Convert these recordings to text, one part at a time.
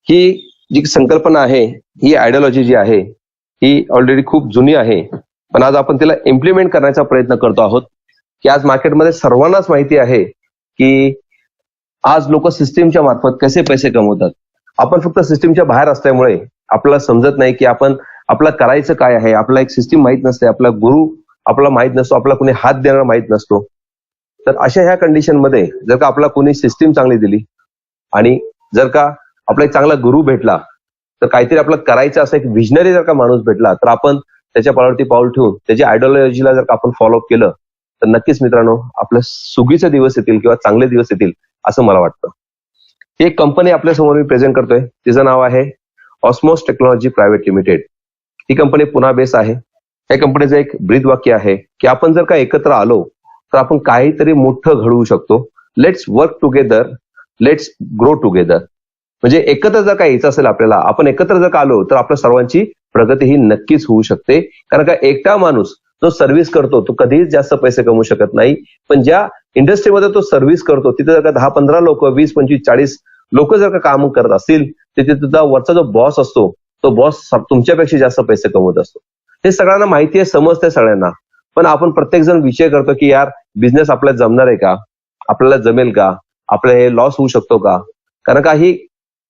ही जी संकल्पना आहे, ही आयडिओलॉजी जी आहे, ही ऑलरेडी खूप जुनी आहे. पण आज आपण तिला इम्प्लिमेंट करण्याचा प्रयत्न करतो आहोत, की आज मार्केटमध्ये सर्वांनाच माहिती आहे, की आज लोक सिस्टीमच्या मार्फत कसे पैसे कमवतात. आपण फक्त सिस्टीमच्या बाहेर असल्यामुळे आपल्याला समजत नाही, की आपण आपलं करायचं काय आहे. आपल्याला एक सिस्टीम माहित नसते, आपला गुरु आपल्याला माहित नसतो, आपल्याला कोणी हात देणार माहित नसतो. तर अशा ह्या कंडिशनमध्ये जर का आपल्याला कोणी सिस्टीम चांगली दिली आणि जर का आपला एक चांगला गुरु भेटला, तर काहीतरी आपलं करायचं असं एक विजनरी जर का माणूस भेटला, तर आपण त्याच्या पावलावरती पाऊल ठेवून त्याच्या आयडिओलॉजीला जर का आपण फॉलोअप केलं, तर नक्कीच मित्रांनो आपल्या सुगीचे दिवस येतील किंवा चांगले दिवस येतील असं मला वाटतं. ही एक कंपनी आपल्या समोर मी प्रेझेंट करतोय. तिचं नाव आहे ऑस्मोस टेक्नॉलॉजी प्रायव्हेट लिमिटेड. ही कंपनी पुन्हा बेस आहे. या कंपनीचं एक ब्रीद वाक्य आहे, की आपण जर का एकत्र आलो तर आपण काहीतरी मोठं घडवू शकतो. Let's work together, let's grow together. म्हणजे एकत्र जर का यायचं असेल आपल्याला, आपण एकत्र जर का आलो तर आपल्या सर्वांची प्रगती ही नक्कीच होऊ शकते. कारण का एकटा माणूस जो सर्व्हिस करतो तो कधीच जास्त पैसे कमवू शकत नाही. पण ज्या इंडस्ट्रीमध्ये तो सर्व्हिस करतो तिथे जर का 10-15 लोक, 20, 25, 40 लोक जर का काम करत असतील, तिथे तुझा वरचा जो बॉस असतो तो बॉस तुमच्यापेक्षा जास्त पैसे कमवत असतो. हे सगळ्यांना माहिती आहे, समजते सगळ्यांना. पण आपण प्रत्येक जण विचार करतो, की यार बिझनेस आपल्याला जमणार आहे का, आपल्याला जमेल का, आपल्याला हे लॉस होऊ शकतो का. कारण का ही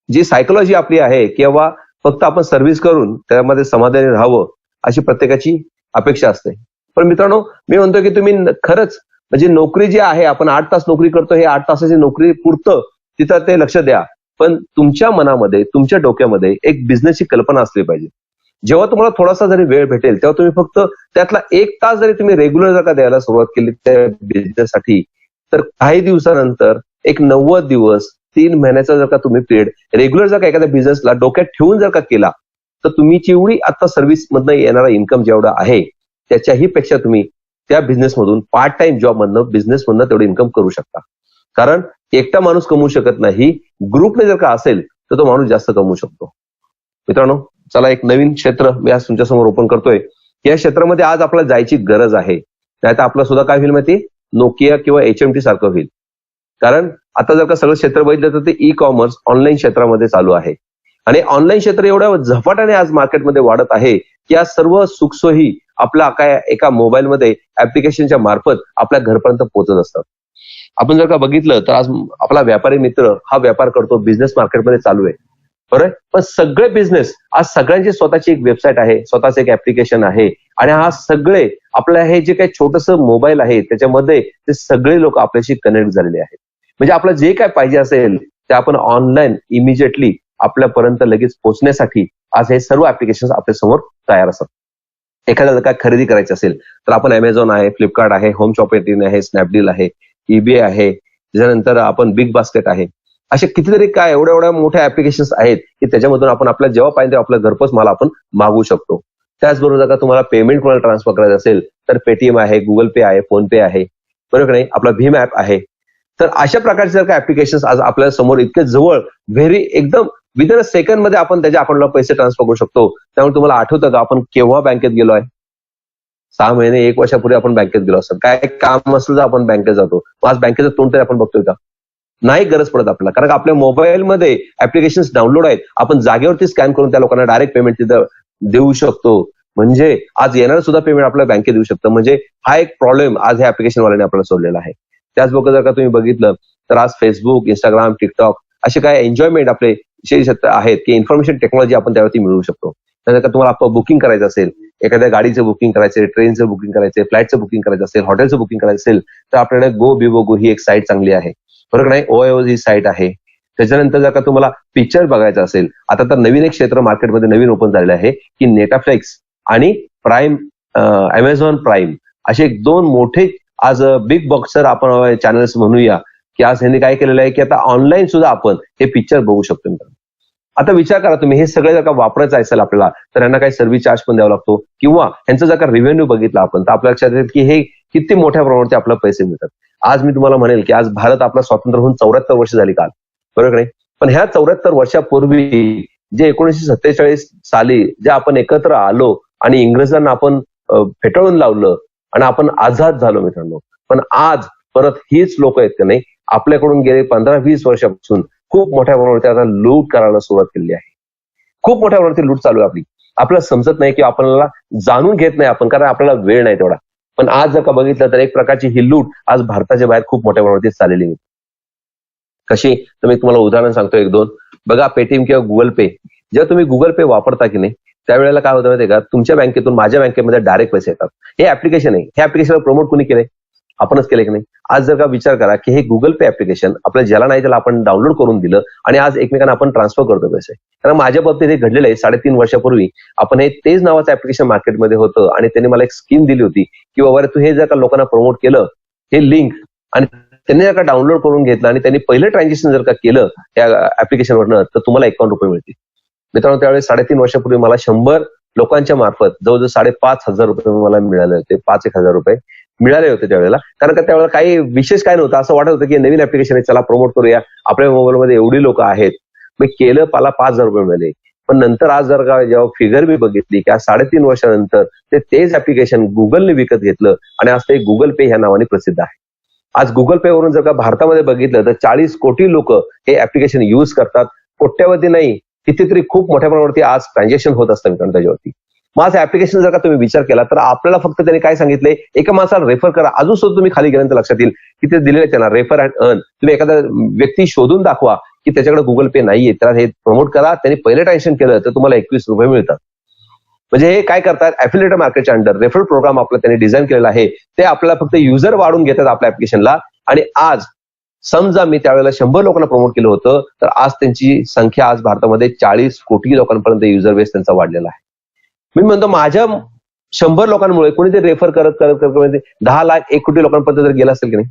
जी सायकोलॉजी आपली आहे, किंवा फक्त आपण सर्व्हिस करून त्यामध्ये समाधानी राहावं अशी प्रत्येकाची अपेक्षा असते. पण मित्रांनो, मी म्हणतो की तुम्ही खरंच म्हणजे नोकरी जी आहे, आपण 8 तास नोकरी करतो, हे 8 तासाची नोकरी पुरतं तिथं ते लक्ष द्या. पण तुमच्या मनामध्ये, तुमच्या डोक्यामध्ये एक बिझनेसची कल्पना असली पाहिजे. जेव्हा तुम्हाला थोडासा जरी वेळ भेटेल तेव्हा तुम्ही फक्त त्यातला 1 तास जरी तुम्ही रेग्युलर जर का द्यायला सुरुवात केली त्या बिझनेससाठी, तर काही दिवसानंतर एक 90 दिवस 3 महिन्याचा जर का तुम्ही पिरियड रेग्युलर जर का एखाद्या बिझनेसला डोक्यात ठेवून जर का केला, तर तुम्ही जेवढी आता सर्व्हिस मधनं येणारा इन्कम जेवढा आहे त्याच्याही पेक्षा तुम्ही त्या बिझनेसमधून पार्ट टाइम जॉब मधनं बिझनेस मधनं तेवढं इन्कम करू शकता. कारण एकटा माणूस कमवू शकत नाही, ग्रुपने जर का असेल तर तो माणूस जास्त कमवू शकतो. मित्रांनो, चला एक नवीन क्षेत्र मी आज तुमच्यासमोर ओपन करतोय. या क्षेत्रामध्ये आज आपल्याला जायची गरज आहे. नाहीतर आपलं सुद्धा काय होईल माहिती, नोकिया किंवा HMT सारखं होईल. कारण आता जर का सगळं क्षेत्र बघितलं तर ते ई कॉमर्स ऑनलाईन क्षेत्रामध्ये चालू आहे. आणि ऑनलाईन क्षेत्र एवढ्या झपाट्याने आज मार्केटमध्ये वाढत आहे, की आज सर्व सुखसोयी आपल्या काय एका मोबाईलमध्ये ऍप्लिकेशनच्या मार्फत आपल्या घरपर्यंत पोहोचत असतात. आपण जर का बघितलं तर आज आपला व्यापारी मित्र हा व्यापार करतो, बिझनेस मार्केटमध्ये चालू आहे. बरोबर. पण सगळे बिझनेस आज सगळ्यांची स्वतःची एक वेबसाईट आहे, स्वतःच एक ऍप्लिकेशन आहे. आणि हा सगळे आपल्या हे जे काही छोटंसं मोबाईल आहे त्याच्यामध्ये ते सगळे लोक आपल्याशी कनेक्ट झालेले आहेत. म्हणजे आपल्याला जे काय पाहिजे असेल ते आपण ऑनलाईन इमिजिएटली आपल्यापर्यंत लगेच पोहोचण्यासाठी आज हे सर्व ऍप्लिकेशन आपल्या समोर तयार असतात. एखाद्याला काय खरेदी करायची असेल तर आपण अमेझॉन आहे, फ्लिपकार्ट आहे, होम शॉपिंग आहे, स्नॅपडील आहे, eBay आहे, त्याच्यानंतर आपण बिग बास्केट आहे. असे कितीतरी काय एवढ्या एवढ्या मोठ्या ऍप्लिकेशन्स आहेत की त्याच्यामधून आपण आपल्या जेव्हा पाहिजे आपल्या घरपोच माल आपण मागवू शकतो. त्याचबरोबर जर का तुम्हाला पेमेंट कोणाला ट्रान्सफर करायचं असेल तर पेटीएम आहे, गुगल पे आहे, फोन पे आहे, बरोबर नाही, आपला भीम ऍप आहे. तर अशा प्रकारचे जर का ऍप्लिकेशन्स आज आपल्या समोर इतके जवळ व्हेरी एकदम विदिन अ सेकंड मध्ये आपण त्याच्या अकाउंटला पैसे ट्रान्सफर करू शकतो. त्यामुळे तुम्हाला आठवतं का आपण केव्हा बँकेत गेलोय? 6 महिने 1 वर्षापूर्वी आपण बँकेत गेलो असतो. काय काम असलं तर आपण बँकेत जातो. आज बँकेचं तोंड तरी आपण बघतोय का? नाही गरज पडत आपल्याला. कारण आपल्या मोबाईलमध्ये ऍप्लिकेशन्स डाउनलोड आहेत. आपण जागेवरती स्कॅन करून त्या लोकांना डायरेक्ट पेमेंट तिथं देऊ शकतो. म्हणजे आज येणार सुद्धा पेमेंट आपल्याला बँकेत देऊ शकतं. म्हणजे हा एक प्रॉब्लेम आज ह्या ऍप्लिकेशन वाल्याने आपल्याला सोडलेला आहे. त्याचबरोबर जर का तुम्ही बघितलं तर आज फेसबुक, इंस्टाग्राम, टिकटॉक असे काय एन्जॉयमेंट आपले क्षेत्र आहेत की इन्फॉर्मेशन टेक्नॉलॉजी आपण त्यावरती मिळवू शकतो. जर का तुम्हाला आपलं बुकिंग करायचं असेल, एखाद्या गाडीचं बुकिंग करायचं, ट्रेनचं बुकिंग करायचं, फ्लाईटचं बुकिंग करायचं असेल, हॉटेलचं बुकिंग करायचं असेल, तर आपल्याकडे गो बिबो गो ही एक साईट चांगली आहे. बरोबर नाही, OYO ही साईट आहे. त्याच्यानंतर जर का तुम्हाला पिक्चर बघायचं असेल, आता तर नवीन एक क्षेत्र मार्केटमध्ये नवीन ओपन झालेलं आहे की नेटफ्लिक्स आणि प्राईम, अमेझॉन प्राईम असे 2 मोठे आज बिग बॉक्सर आपण चॅनल्स म्हणूया की आज ह्यांनी काय केलेलं आहे की आता ऑनलाईन सुद्धा आपण हे पिक्चर बघू शकतो. आता विचार करा तुम्ही, हे सगळे जर का वापरायचं असेल आपल्याला तर यांना काही सर्व्हिस चार्ज पण द्यावा लागतो, किंवा ह्यांचा जर का रेव्हेन्यू बघितला आपण तर आपल्या लक्षात येईल की हे किती मोठ्या प्रमाणात आपल्याला पैसे मिळतात. आज मी तुम्हाला म्हणेल की आज भारत आपला स्वातंत्र्य होऊन 74 वर्ष झाली काल, बरोबर नाही. पण ह्या 74 वर्षापूर्वी जे 1947 साली जे आपण एकत्र आलो आणि इंग्रजांना आपण फेटाळून लावलं आणि आपण आझाद झालो मित्रांनो. पण आज परत हीच लोक आहेत की नाही आपल्याकडून गेले 15-20 वर्षापासून खूप मोठ्या प्रमाणावरती आता लूट करायला सुरुवात केलेली आहे. खूप मोठ्या प्रमाणावरती लूट चालू आहे आपली. आपल्याला समजत नाही की आपल्याला जाणून घेत नाही आपण, कारण आपल्याला वेळ नाही तेवढा. पण आज जर का बघितलं तर एक प्रकारची ही लूट आज भारताच्या बाहेर खूप मोठ्या प्रमाणावरती चाललेली आहे. कशी, तर मी तुम्हाला उदाहरण सांगतो एक दोन. बघा, पेटीएम किंवा गुगल पे, जेव्हा तुम्ही गुगल पे वापरता की नाही, त्यावेळेला काय होतं माहितीये का, तुमच्या बँकेतून माझ्या बँकेमध्ये डायरेक्ट पैसे येतात. हे ऍप्लिकेशन आहे, हे ऍप्लिकेशन प्रमोट कोणी केलंय? आपणच केले की नाही. आज जर का विचार करा की हे गुगल पे ऍप्लिकेशन आपल्याला ज्याला नाही त्याला आपण डाउनलोड करून दिलं आणि आज एकमेकांना आपण ट्रान्सफर करतो पैसे. कारण माझ्या बाबतीत हे घडलेलं आहे. 3.5 वर्षापूर्वी आपण हे तेच नावाचं ऍप्लिकेशन मार्केटमध्ये होतं आणि त्यांनी मला एक स्कीम दिली होती की बाबा तू हे जर का लोकांना प्रमोट केलं, हे लिंक, आणि त्यांनी जर का डाउनलोड करून घेतलं आणि त्यांनी पहिलं ट्रान्झॅक्शन जर का केलं त्या ऍप्लिकेशनवरनं, तर तुम्हाला 51 रुपये मिळतील. मित्रांनो, त्यावेळेस 3.5 वर्षापूर्वी मला 100 लोकांच्या मार्फत जवळजवळ 5,500 रुपये मला मिळाले होते. 5,000 रुपये मिळाले होते त्यावेळेला. कारण का त्यावेळेला काही विशेष काय नव्हतं, असं वाटत होतं की नवीन ऍप्लिकेशन आहे, चला प्रमोट करूया, आपल्या मोबाईलमध्ये एवढी लोक आहेत. मी केलं, मला 5,000 रुपये मिळाले. पण नंतर आज जर का जेव्हा फिगर मी बघितली की आज 3.5 वर्षानंतर तेच ऍप्लिकेशन गुगलने विकत घेतलं आणि आज ते गुगल पे ह्या नावाने प्रसिद्ध आहे. आज गुगल पे वरून जर का भारतामध्ये बघितलं तर 40 कोटी लोक हे ऍप्लिकेशन युज करतात. कोट्यावधी नाही, कितीतरी खूप मोठ्या प्रमाणावरती आज ट्रान्झॅक्शन होत असतं मित्रांनो त्याच्यावरती. मग आज ऍप्लिकेशन जर का तुम्ही विचार केला तर आपल्याला फक्त त्यांनी काय सांगितलंय, एका माणसाला रेफर करा. अजून सुद्धा तुम्ही खाली गेल्यानंतर लक्षात येईल की ते दिलेले त्यांना रेफर अँड अर्न. तुम्ही एखादा व्यक्ती शोधून दाखवा की त्याच्याकडे गुगल पे नाहीये, त्याला हे प्रमोट करा, त्यांनी पहिलं ट्रान्झॅक्शन केलं तर तुम्हाला 21 रुपये मिळतात. म्हणजे हे काय करतात, ऍफिलिएट मार्केटच्या अंडर रेफरल प्रोग्राम आपलं त्यांनी डिझाईन केलेला आहे. ते आपल्याला फक्त युजर वाढून घेतात आपल्या ऍप्लिकेशनला. आणि आज समजा मी त्यावेळेला 100 लोकांना प्रमोट केलं होतं, तर आज त्यांची संख्या आज भारतामध्ये 40 कोटी लोकांपर्यंत युजर बेस त्यांचा वाढलेला आहे. मी म्हणतो माझ्या 100 लोकांमुळे कोणीतरी रेफर करत करत करत 10 लाख 1 कोटी लोकांपर्यंत जर गेला असेल की नाही,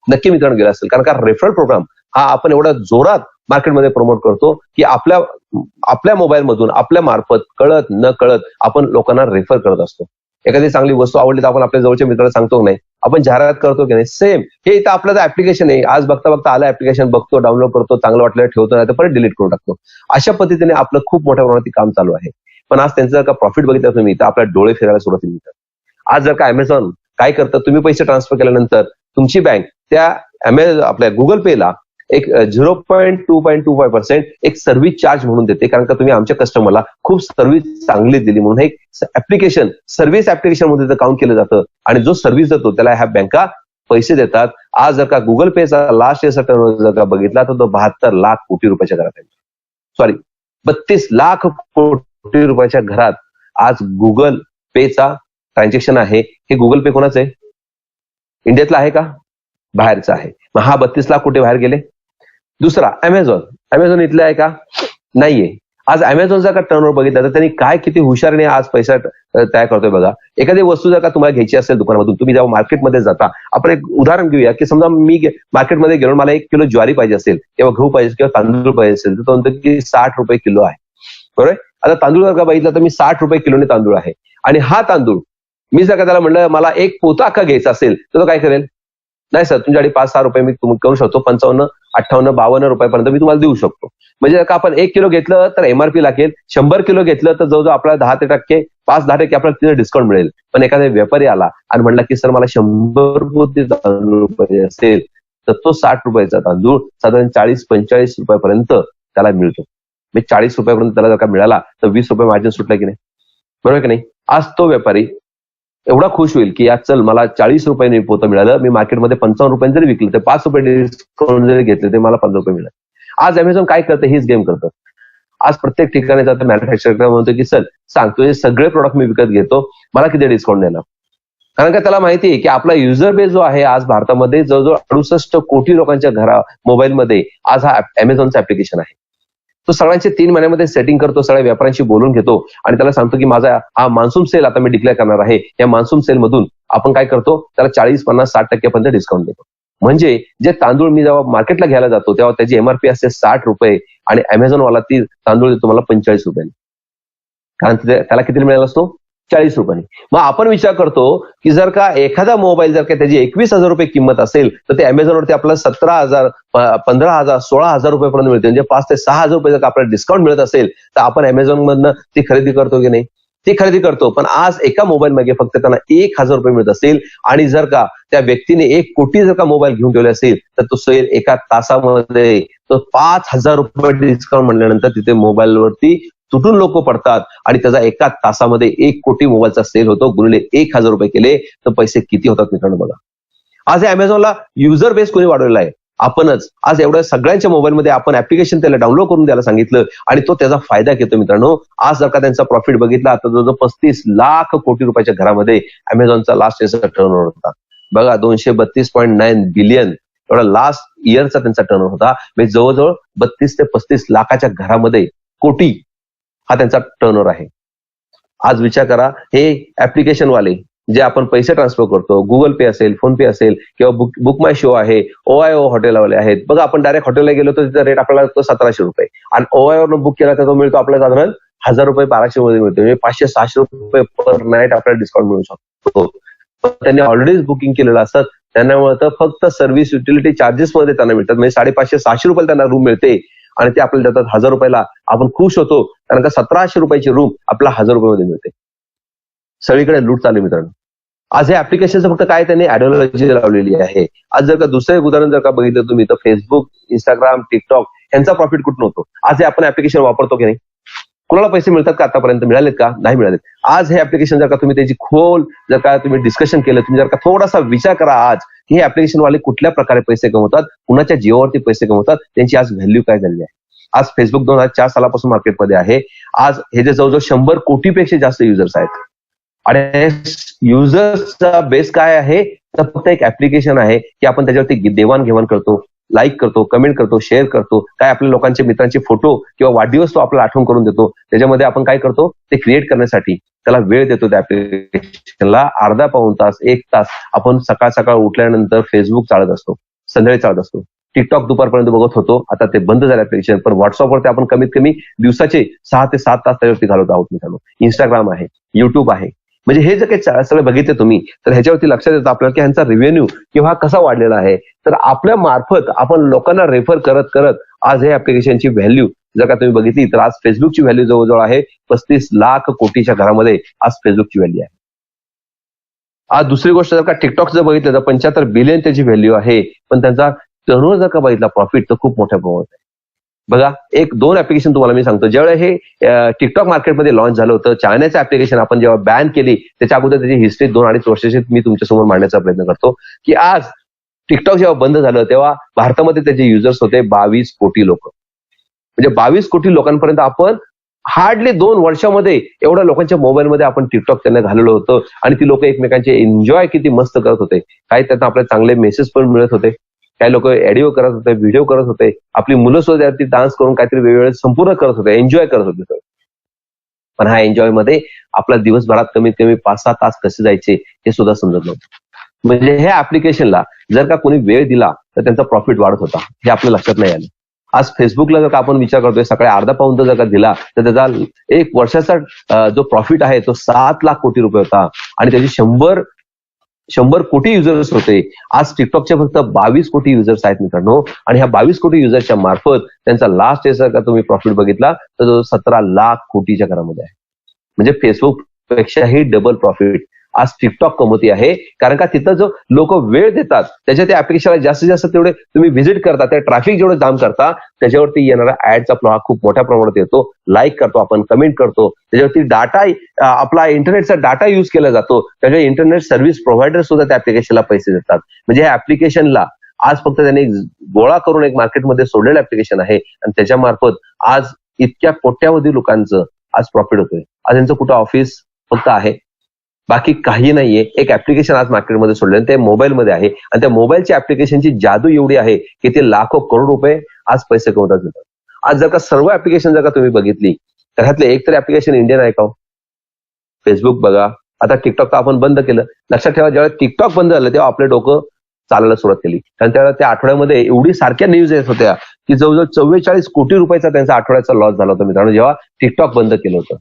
नक्की मित्रांनो गेला असेल. कारण का रेफरल प्रोग्राम हा आपण एवढा जोरात मार्केटमध्ये प्रमोट करतो की आपल्या मोबाईल मधून आपल्या मार्फत कळत न कळत आपण लोकांना रेफर करत असतो. एखादी चांगली वस्तू आवडली तर आपण आपल्या जवळच्या मित्राला सांगतो नाही, आपण जाहिरात करतो की नाही. सेम हे इथं आपलं ऍप्लिकेशन आहे, आज बघता बघता आलं ऍप्लिकेशन, बघतो, डाउनलोड करतो, चांगलं वाटलं ठेवतो, नाही तर परत डिलीट करून टाकतो. अशा पद्धतीने आपलं खूप मोठ्या प्रमाणात काम चालू आहे. पण आज त्यांचं जर का प्रॉफिट बघितलं तुम्ही तर आपल्या डोळे फिरायला सुरुवात होईल. आज जर का अमेझॉन काय करतं, तुम्ही पैसे ट्रान्सफर केल्यानंतर तुमची बँक त्या आपल्या गुगल पेला एक 0.225% एक सर्व्हिस चार्ज म्हणून देते. कारण का तुम्ही आमच्या कस्टमरला खूप सर्व्हिस चांगली दिली म्हणून एक ऍप्लिकेशन सर्व्हिस ऍप्लिकेशन मध्ये काउंट केलं जातं आणि जो सर्व्हिस देतो त्याला ह्या बँका पैसे देतात. आज जर का गुगल पेचा लास्ट इयरचा टर्नओव्हर जर का बघितला तर तो 72 लाख कोटी रुपयाच्या घरात आहे. सॉरी, 32 लाख कोटी रुपयाच्या घरात आज गुगल पेचा ट्रान्झॅक्शन आहे. हे गुगल पे कोणाचं आहे? इंडियातला आहे का? बाहेरचा आहे. मग हा 32 लाख कोटी बाहेर गेले. दुसरा अमेझॉन इथले आहे का? नाहीये. आज अमेझॉनचा का टर्नओव्हर बघितला तर त्यांनी काय किती हुशारीने आज पैसा तयार करतोय बघा. एखादी वस्तू जर का तुम्हाला घ्यायची असेल दुकानामधून, तुम्ही जेव्हा मार्केटमध्ये जाता, आपण एक उदाहरण घेऊया की समजा मी मार्केटमध्ये गेलो, मला 1 किलो ज्वारी पाहिजे असेल किंवा गहू पाहिजे किंवा तांदूळ पाहिजे असेल, तर तो म्हणतो की 60 रुपये किलो आहे. बरोबर. आता तांदूळ जर का बघितला तर मी 60 रुपये किलोने तांदूळ आहे. आणि हा तांदूळ मी जर का त्याला म्हणलं मला 1 पोता अख्खा घ्यायचा असेल तर तो काय करेल? नाही सर, तुमच्याकडे 5-6 रुपये मी करू शकतो, 55, 58, 52 रुपयापर्यंत मी तुम्हाला देऊ शकतो. म्हणजे का आपण 1 किलो घेतलं तर एमआरपी लागेल, 100 किलो घेतलं तर जवळजवळ आपल्याला 5-10% आपल्याला तिथे डिस्काउंट मिळेल. पण एखादा व्यापारी आला आणि म्हणला की सर मला 100 रुपये तांदूळ पाहिजे असेल, तर तो 60 रुपयाचा तांदूळ साधारण 40-45 रुपयापर्यंत त्याला मिळतो. म्हणजे 40 रुपयापर्यंत त्याला जर का मिळाला तर 20 रुपये मार्जिन सुटलं की नाही? बरोबर की नाही? आज तो व्यापारी एवढा खुश होईल की आज चल मला 40 रुपयांनी पोतं मिळालं, मी मार्केटमध्ये 55 रुपयांनी जरी विकलं तर 5 रुपये डिस्काउंट जरी घेतले तर मला 15 रुपये मिळाले. आज अमेझॉन काय करतं? हीच गेम करतं. आज प्रत्येक ठिकाणी जातं मॅन्युफॅक्चरर म्हणतो की चल सांगतो हे सगळे प्रोडक्ट मी विकत घेतो, मला किती डिस्काउंट देणार? कारण का त्याला माहिती आहे की आपला युजर बेस जो आहे आज भारतामध्ये जवळजवळ 68 कोटी लोकांच्या मोबाईलमध्ये आज हा अमेझॉनचं ऍप्लिकेशन आहे. तो सगळ्यांचे 3 महिन्यामध्ये सेटिंग करतो, सगळ्या व्यापाऱ्यांशी बोलून घेतो आणि त्याला सांगतो की माझा हा मान्सून सेल आता मी डिक्लेअर करणार आहे. या मान्सून सेल मधून आपण काय करतो, त्याला 40, 50, 60% पर्यंत डिस्काउंट देतो. म्हणजे जे तांदूळ मी जेव्हा मार्केटला घ्यायला जातो तेव्हा त्याची एमआरपी असते 60 रुपये आणि अमेझॉनवाला ती तांदूळ देतो मला 45 रुपयांनी. कारण त्याला किती मिळाला असतो? 40 रुपयांनी. मग आपण विचार करतो की जर का एखादा मोबाईल जर का त्याची 21,000 रुपये किंमत असेल तर ते अमेझॉनवरती आपल्याला 17,000, 15,000, 16,000 रुपयेपर्यंत मिळते. म्हणजे 5 ते 6,000 रुपये जर का आपल्याला डिस्काउंट मिळत असेल तर आपण अमेझॉन मधनं ती खरेदी करतो की नाही? ती खरेदी करतो. पण आज एका मोबाईल मागे फक्त त्यांना 1,000 रुपये मिळत असतील आणि जर का त्या व्यक्तीने 1 कोटी जर का मोबाईल घेऊन ठेवले असेल तर तो सेल एका तासामध्ये तो 5,000 रुपये डिस्काउंट म्हणल्यानंतर तिथे मोबाईलवरती तुटून लोक पडतात आणि त्याचा एका तासामध्ये 1 कोटी मोबाईलचा सेल होतो. गुणिले 1,000 रुपये केले तर पैसे किती होतात मित्रांनो बघा. आज हे अमेझॉनला युजर बेस कोणी वाढवलेला आहे? आपणच. आज एवढ्या सगळ्यांच्या मोबाईलमध्ये आपण ऍप्लिकेशन त्याला डाउनलोड करून द्यायला सांगितलं आणि तो त्याचा फायदा घेतो मित्रांनो. आज जर का त्यांचा प्रॉफिट बघितला तर जवळजवळ 35 लाख कोटी रुपयाच्या घरामध्ये अमेझॉनचा लास्ट इयरचा टर्नओव्हर होता. बघा 232.9 बिलियन एवढा लास्ट इयरचा त्यांचा टर्नओव्हर होता. म्हणजे जवळजवळ 32 ते 35 लाखाच्या घरामध्ये कोटी हा त्यांचा टर्नओव्हर आहे. आज विचार करा हे ऍप्लिकेशन वाले जे आपण पैसे ट्रान्सफर करतो, गुगल पे असेल, फोन पे असेल किंवा बुक माय शो आहे, OIO हॉटेलवाले आहेत. बघा आपण डायरेक्ट हॉटेलला गेलो तर तिचा रेट आपल्याला लागतो 1700 रुपये आणि OIO बुक केला तर तो मिळतो आपल्याला साधारण 1000 रुपये 1200 मध्ये मिळतो. म्हणजे 500-600 रुपये पर नाईट आपल्याला डिस्काउंट मिळू शकतो. त्यांनी ऑलरेडी बुकिंग केलेलं असतात त्यांना तर फक्त सर्व्हिस युटिलिटी चार्जेस मध्ये त्यांना मिळतात. म्हणजे 550-600 रुपये त्यांना रूम मिळते आणि ते आपल्याला देतात 1000 रुपयाला. आपण खुश होतो कारण का 1700 रुपयाची रूम आपल्याला 1000 रुपये मध्ये मिळते. सगळीकडे लूट चालू मित्रांनो. आज हे ऍप्लिकेशनचं फक्त काय त्यांनी आयडिओलॉजी लावलेली आहे. आज जर का दुसरं एक उदाहरण जर का बघितलं तुम्ही तर फेसबुक, इंस्टाग्राम, टिकटॉक यांचा प्रॉफिट कुठून होतो? आज हे आपण ऍप्लिकेशन वापरतो की नाही? कुणाला पैसे मिळतात का? आतापर्यंत मिळालेत का? नाही मिळालेत. आज हे ऍप्लिकेशन जर का तुम्ही त्याची खोल जर का तुम्ही डिस्कशन केलं, तुम्ही जर का थोडासा विचार करा आज की हे ऍप्लिकेशन वाले कुठल्या प्रकारे पैसे कमवतात, कुणाच्या जीवावरती पैसे कमवतात, त्यांची आज व्हॅल्यू काय झाली आहे. आज फेसबुक 2004 सालापासून मार्केटमध्ये आहे. आज हे जे जवळजवळ 100 कोटीपेक्षा जास्त युजर्स आहेत आणि युजर्सचा बेस काय आहे तर फक्त एक ऍप्लिकेशन आहे की आपण त्याच्यावरती देवाणघेवाण करतो, लाईक करतो, कमेंट करतो, शेअर करतो, काय आपल्या लोकांचे मित्रांचे फोटो किंवा वाढदिवस तो आपल्याला आठवण करून देतो. त्याच्यामध्ये आपण काय करतो ते क्रिएट करण्यासाठी त्याला वेळ देतो. त्या ऍप्लिकेशनला अर्धा पाऊण तास 1 तास आपण सकाळ सकाळ उठल्यानंतर फेसबुक चालत असतो, संध्याकाळी चालत असतो. टिकटॉक दुपारपर्यंत बघत होतो, आता ते बंद झालं ऍप्लिकेशन. पण व्हॉट्सअपवरती आपण कमीत कमी दिवसाचे 6 ते 7 तास त्यावरती घालवत आहोत मित्रांनो. इंस्टाग्राम आहे, युट्यूब आहे. म्हणजे हे जर काही सगळं बघितले तुम्ही तर ह्याच्यावरती लक्षात येतं आपल्याला की ह्यांचा रेव्हेन्यू किंवा कसा वाढलेला आहे. तर आपल्या मार्फत आपण लोकांना रेफर करत करत आज हे ऍप्लिकेशनची व्हॅल्यू जर का तुम्ही बघितली तर आज फेसबुकची व्हॅल्यू जवळजवळ आहे 35 लाख कोटीच्या घरामध्ये आज फेसबुकची व्हॅल्यू आहे. आज दुसरी गोष्ट जर का टिकटॉक जर बघितलं तर 75 बिलियन त्याची व्हॅल्यू आहे. पण त्यांचा टर्नओव्हर जर का बघितला प्रॉफिट तर खूप मोठ्या प्रमाणात आहे. बघा 1-2 ऍप्लिकेशन तुम्हाला मी सांगतो. ज्यावेळेला हे टिकटॉक मार्केटमध्ये लॉन्च झालं होतं, चायनाचं ऍप्लिकेशन आपण जेव्हा बॅन केली त्याच्या अगोदर त्याची हिस्ट्री 2-2.5 वर्षाची मी तुमच्यासमोर मांडण्याचा प्रयत्न करतो की आज टिकटॉक जेव्हा बंद झालं तेव्हा भारतामध्ये त्याचे युजर्स होते 22 कोटी लोक. म्हणजे 22 कोटी लोकांपर्यंत आपण हार्डली 2 वर्षामध्ये एवढ्या लोकांच्या मोबाईलमध्ये आपण टिकटॉक त्यांना घालवलं होतं आणि ती लोक एकमेकांचे एन्जॉय किती मस्त करत होते. काही त्यांना आपल्याला चांगले मेसेज पण मिळत होते, काही लोक ऑडिओ करत होते, व्हिडिओ करत होते, आपली मुलं सुद्धा ती डान्स करून काहीतरी वेगवेगळे संपूर्ण करत होते, एन्जॉय करत होते. पण हा एन्जॉय मध्ये आपला दिवसभरात कमीत कमी 5-6 तास कसे जायचे हे सुद्धा समजत नव्हतं. म्हणजे हे ऍप्लिकेशनला जर का कोणी वेळ दिला तर त्यांचा प्रॉफिट वाढत होता हे आपल्या लक्षात नाही आलं. आज फेसबुकला जर का आपण विचार करतोय सकाळी अर्धा पाऊंड जर का दिला तर त्याचा 1 वर्षाचा जो प्रॉफिट आहे तो 7 लाख कोटी रुपये होता आणि त्याची 100 कोटी युजर्स होते. आज टिकटॉकचे फक्त 22 कोटी युजर्स आहेत मित्रांनो आणि ह्या 22 कोटी युजर्सच्या मार्फत त्यांचा लास्ट इयरचा का तुम्ही प्रॉफिट बघितला तर तो 17 लाख कोटीच्या घरामध्ये आहे. म्हणजे फेसबुक पेक्षाही डबल प्रॉफिट आज टिकटॉक कमवती आहे. कारण का तिथं जो लोक वेळ देतात त्याच्या त्या ऍप्लिकेशनला जास्तीत जास्त तेवढे तुम्ही व्हिजिट करता, त्या ट्रॅफिक जेवढं जाम करता त्याच्यावरती येणारा ऍडचा प्रवाह खूप मोठ्या प्रमाणात येतो. लाईक करतो आपण, कमेंट करतो, त्याच्यावरती डाटा आपला इंटरनेटचा डाटा युज केला जातो. त्याच्या इंटरनेट सर्व्हिस प्रोव्हायडर सुद्धा त्या ऍप्लिकेशनला पैसे देतात. म्हणजे या ऍप्लिकेशनला आज फक्त त्यांनी गोळा करून एक मार्केटमध्ये सोडलेलं ऍप्लिकेशन आहे आणि त्याच्या मार्फत आज इतक्या कोट्यावधी लोकांचं आज प्रॉफिट होतोय. आज यांचं कुठं ऑफिस फक्त आहे, बाकी काही नाहीये. एक ऍप्लिकेशन आज मार्केटमध्ये सोडलं ते मोबाईलमध्ये आहे आणि त्या मोबाईलच्या ऍप्लिकेशनची जादू एवढी आहे की ते लाखो करोड रुपये आज पैसे कमवतात. आज जर का सर्व ऍप्लिकेशन जर का तुम्ही बघितली तर ह्यातले एक तरी ऍप्लिकेशन इंडियन आहे का? फेसबुक बघा, आता टिकटॉक आपण बंद केलं. लक्षात ठेवा जेव्हा टिकटॉक बंद झालं तेव्हा आपले डोकं चालायला सुरुवात केली. कारण त्यावेळेला त्या आठवड्यामध्ये एवढी सारख्या न्यूज येत होत्या की जवळजवळ 44 कोटी रुपयाचा त्यांचा आठवड्याचा लॉस झाला होता मित्रांनो जेव्हा टिकटॉक बंद केलं होतं.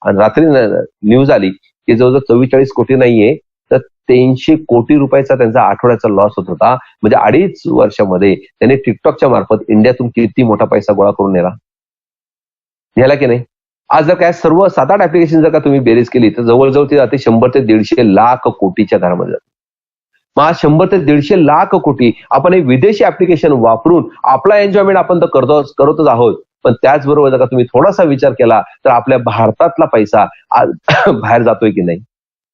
आणि रात्री न्यूज आली की जवळजवळ 44 कोटी नाहीये तर 300 कोटी रुपयाचा त्यांचा आठवड्याचा लॉस होत होता. म्हणजे 2.5 वर्षामध्ये त्यांनी टिकटॉकच्या मार्फत इंडियातून किती मोठा पैसा गोळा करून नेला की नाही? आज जर काय सर्व 7-8 ऍप्लिकेशन जर का तुम्ही बेरीज केली तर जवळजवळ ती जाते 100 ते 150 लाख कोटीच्या घरामध्ये जाते. मग आज 100 ते 150 लाख कोटी आपण हे विदेशी ऍप्लिकेशन वापरून आपला एन्जॉयमेंट आपण तर करतच आहोत. पण त्याचबरोबर जर का तुम्ही थोडासा विचार केला तर आपल्या भारतातला पैसा आज बाहेर जातोय की नाही.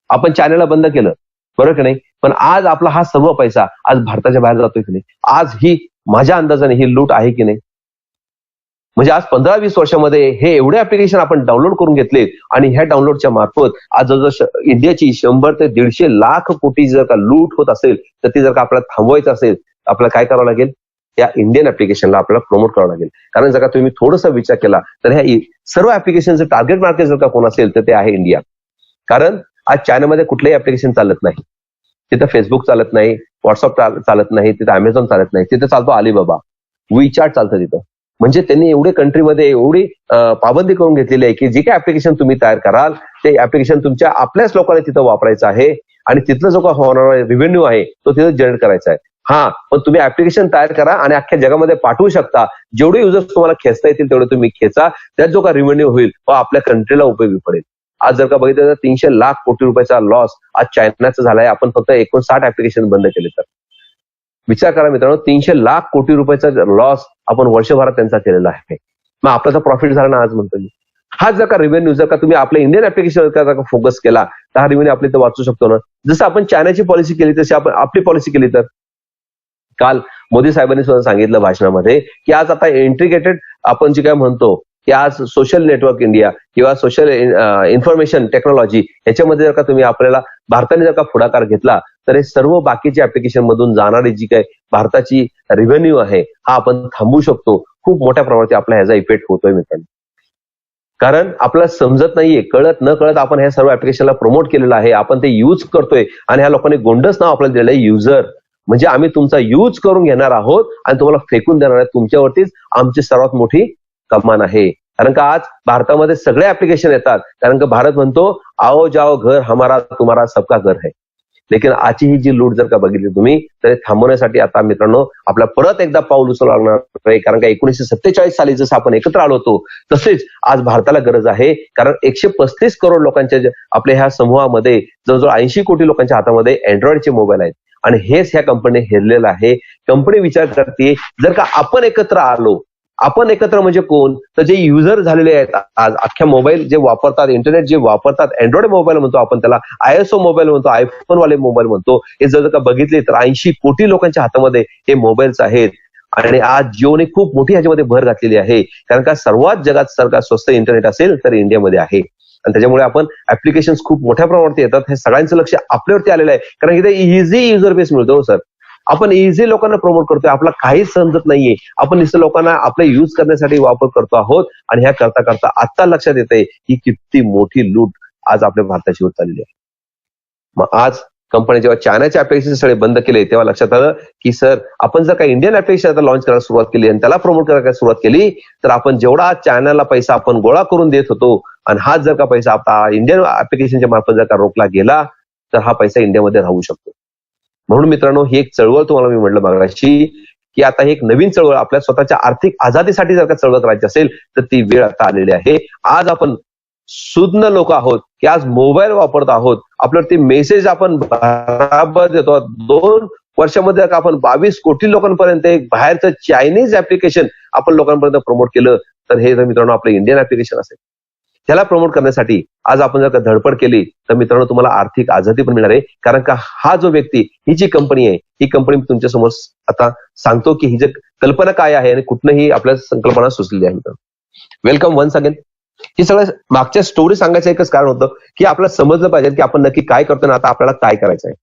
आपण चायनाला बंद केलं, बरोबर की नाही, पण आज आपला हा सर्व पैसा आज भारताच्या बाहेर जातोय की नाही. आज ही माझ्या अंदाजाने ही लूट आहे की नाही. म्हणजे आज 15-20 वर्षामध्ये हे एवढे ऍप्लिकेशन आपण डाउनलोड करून घेतलेत आणि ह्या डाउनलोडच्या मार्फत आज जर इंडियाची 100 ते 150 लाख कोटी जर का लूट होत असेल तर ती जर का आपल्याला थांबवायचं असेल आपल्याला काय करावं लागेल, या इंडियन ऍप्लिकेशनला आपल्याला प्रमोट करावं लागेल. कारण जर का तुम्ही थोडासा विचार केला तर ह्या सर्व ऍप्लिकेशनचं टार्गेट मार्केट जर का कोण असेल तर ते आहे इंडिया. कारण आज चायनामध्ये कुठलंही ऍप्लिकेशन चालत नाही, तिथं फेसबुक चालत नाही, व्हॉट्सअप चालत नाही, तिथं अमेझॉन चालत नाही, तिथं चालतो अलिबाबा, विचाट चालतं तिथं. म्हणजे त्यांनी एवढी कंट्रीमध्ये एवढी पाबंदी करून घेतलेली आहे की जे काही ऍप्लिकेशन तुम्ही तयार कराल ते ऍप्लिकेशन तुमच्या आपल्याच लोकांना तिथं वापरायचं आहे आणि तिथलं जो काही होणारा रेव्हेन्यू आहे तो तिथं जनरेट करायचा आहे. हा, पण तुम्ही ऍप्लिकेशन तयार करा आणि अख्ख्या जगामध्ये पाठवू शकता. जेवढे युजर्स तुम्हाला खेचता येतील तेवढे तुम्ही खेचा. त्यात जो काही रेव्हेन्यू होईल तो आपल्या कंट्रीला उपयोगी पडेल. आज जर का बघितलं तर 300 लाख कोटी रुपयाचा लॉस आज चायनाचा झालाय. आपण फक्त 59 ऍप्लिकेशन बंद केले तर विचार करा मित्रांनो, 300 लाख कोटी रुपयाचा लॉस आपण वर्षभरात त्यांचा केलेला आहे. मग आपला तर प्रॉफिट झाला ना आज म्हणतो मी. हा जर का रेव्हेन्यू जर का तुम्ही आपल्या इंडियन ऍप्लिकेशन जर का फोकस केला तर हा रेव्हेन्यू आपली तर वाचू शकतो ना. जसं आपण चायनाची पॉलिसी केली तशी आपण आपली पॉलिसी केली तर. काल मोदी साहेबांनी सुद्धा सांगितलं भाषणामध्ये की आज आता इंटिग्रेटेड आपण जे काय म्हणतो की आज सोशल नेटवर्क इंडिया किंवा सोशल इन्फॉर्मेशन टेक्नॉलॉजी ह्याच्यामध्ये जर का तुम्ही आपल्याला भारताने जर का पुढाकार घेतला तर हे सर्व बाकीच्या ऍप्लिकेशन मधून जाणारी जी काय भारताची रेव्हेन्यू आहे हा आपण थांबवू शकतो. खूप मोठ्या प्रमाणात आपला ह्याचा इफेक्ट होतोय मित्रांनो. कारण आपल्याला समजत नाहीये, कळत न कळत आपण ह्या सर्व ऍप्लिकेशनला प्रमोट केलेलं आहे, आपण ते यूज करतोय आणि ह्या लोकांनी गोंडस नाव आपल्याला दिलेलं आहे युजर. म्हणजे आम्ही तुमचा यूज करून घेणार आहोत आणि तुम्हाला फेकून देणार आहे. तुमच्यावरतीच आमची सर्वात मोठी कमान आहे. कारण का आज भारतामध्ये सगळे ऍप्लिकेशन येतात. कारण का भारत म्हणतो आओ जाओ घर हमारा तुम्हारा सबका घर है. लेकिन आजची ही जी लूट जर का बघितली तुम्ही तर थांबवण्यासाठी आता मित्रांनो आपला परत एकदा पाऊल उचलावं लागणार आहे. कारण का 1947 साली जसं आपण एकत्र आलो होतो तसेच आज भारताला गरज आहे. कारण 135 करोड लोकांच्या आपल्या ह्या समूहामध्ये जवळजवळ 80 कोटी लोकांच्या हातामध्ये अँड्रॉइडचे मोबाईल आहेत आणि हेच ह्या कंपनी हेरलेलं आहे. कंपनी विचार करते जर का आपण एकत्र आलो, आपण एकत्र म्हणजे कोण, तर जे युजर झालेले आहेत आज अख्ख्या मोबाईल जे वापरतात, इंटरनेट जे वापरतात, अँड्रॉइड मोबाईल म्हणतो आपण त्याला, आयएसओ मोबाईल म्हणतो, आयफोन वाले मोबाईल म्हणतो, हे जर का बघितले तर 80 कोटी लोकांच्या हातामध्ये हे मोबाईल्स आहेत. आणि आज जिओने खूप मोठी ह्याच्यामध्ये भर घातलेली आहे. कारण का सर्वात जगात सरकार स्वस्त इंटरनेट असेल तर इंडियामध्ये आहे आणि त्याच्यामुळे आपण ऍप्लिकेशन खूप मोठ्या प्रमाणात येतात. हे सगळ्यांचं लक्ष आपल्यावरती आलेलं आहे. कारण इथे इझी युजर बेस मिळतो सर. आपण इझी लोकांना प्रमोट करतोय, आपला काहीच समजत नाहीये. आपण नुसतं लोकांना आपले यूज करण्यासाठी वापर करतो आहोत आणि ह्या करता करता आता लक्षात येतंय की किती मोठी लूट आज आपल्या भारताची होत चाललेली आहे. मग आज कंपनी जेव्हा चायनाचे ऍप्लिकेशन सगळे बंद केले तेव्हा लक्षात आलं की सर आपण जर का इंडियन ऍप्लिकेशन आता लॉन्च करायला सुरुवात केली आणि त्याला प्रमोट करायला सुरुवात केली तर आपण जेवढा चायनाला पैसा आपण गोळा करून देत होतो आणि हा जर का पैसा आता इंडियन ऍप्लिकेशनच्या मार्फत जर का रोखला गेला तर हा पैसा इंडियामध्ये राहू शकतो. म्हणून मित्रांनो ही एक चळवळ तुम्हाला मी म्हटलं मागाशी की आता ही एक नवीन चळवळ आपल्या स्वतःच्या आर्थिक आझादीसाठी जर का चळवळ करायची असेल तर ती वेळ आता आलेली आहे. आज आपण सुज्ञ लोक आहोत की आज मोबाईल वापरत आहोत, आपल्यावरती मेसेज आपण बराबर देतो. 2 वर्षामध्ये आपण 22 कोटी लोकांपर्यंत एक बाहेरचं चायनीज ऍप्लिकेशन आपण लोकांपर्यंत प्रमोट केलं तर हे जर मित्रांनो आपलं इंडियन ऍप्लिकेशन असेल. त्याला प्रमोट करण्यासाठी आज आपण जर का धडपड केली तर मित्रांनो तुम्हाला आर्थिक आझादी पण मिळणार आहे. कारण का हा जो व्यक्ती, ही जी कंपनी आहे, ही कंपनी तुमच्या समोर आता सांगतो की ही जी कल्पना काय आहे आणि कुठनंही आपल्या संकल्पना सुचलेली आहे. Welcome once again. ही सगळं मागच्या स्टोरी सांगायचं एकच कारण होतं की आपल्याला समजलं पाहिजे की आपण नक्की काय करतो ना आता आपल्याला काय करायचं आहे.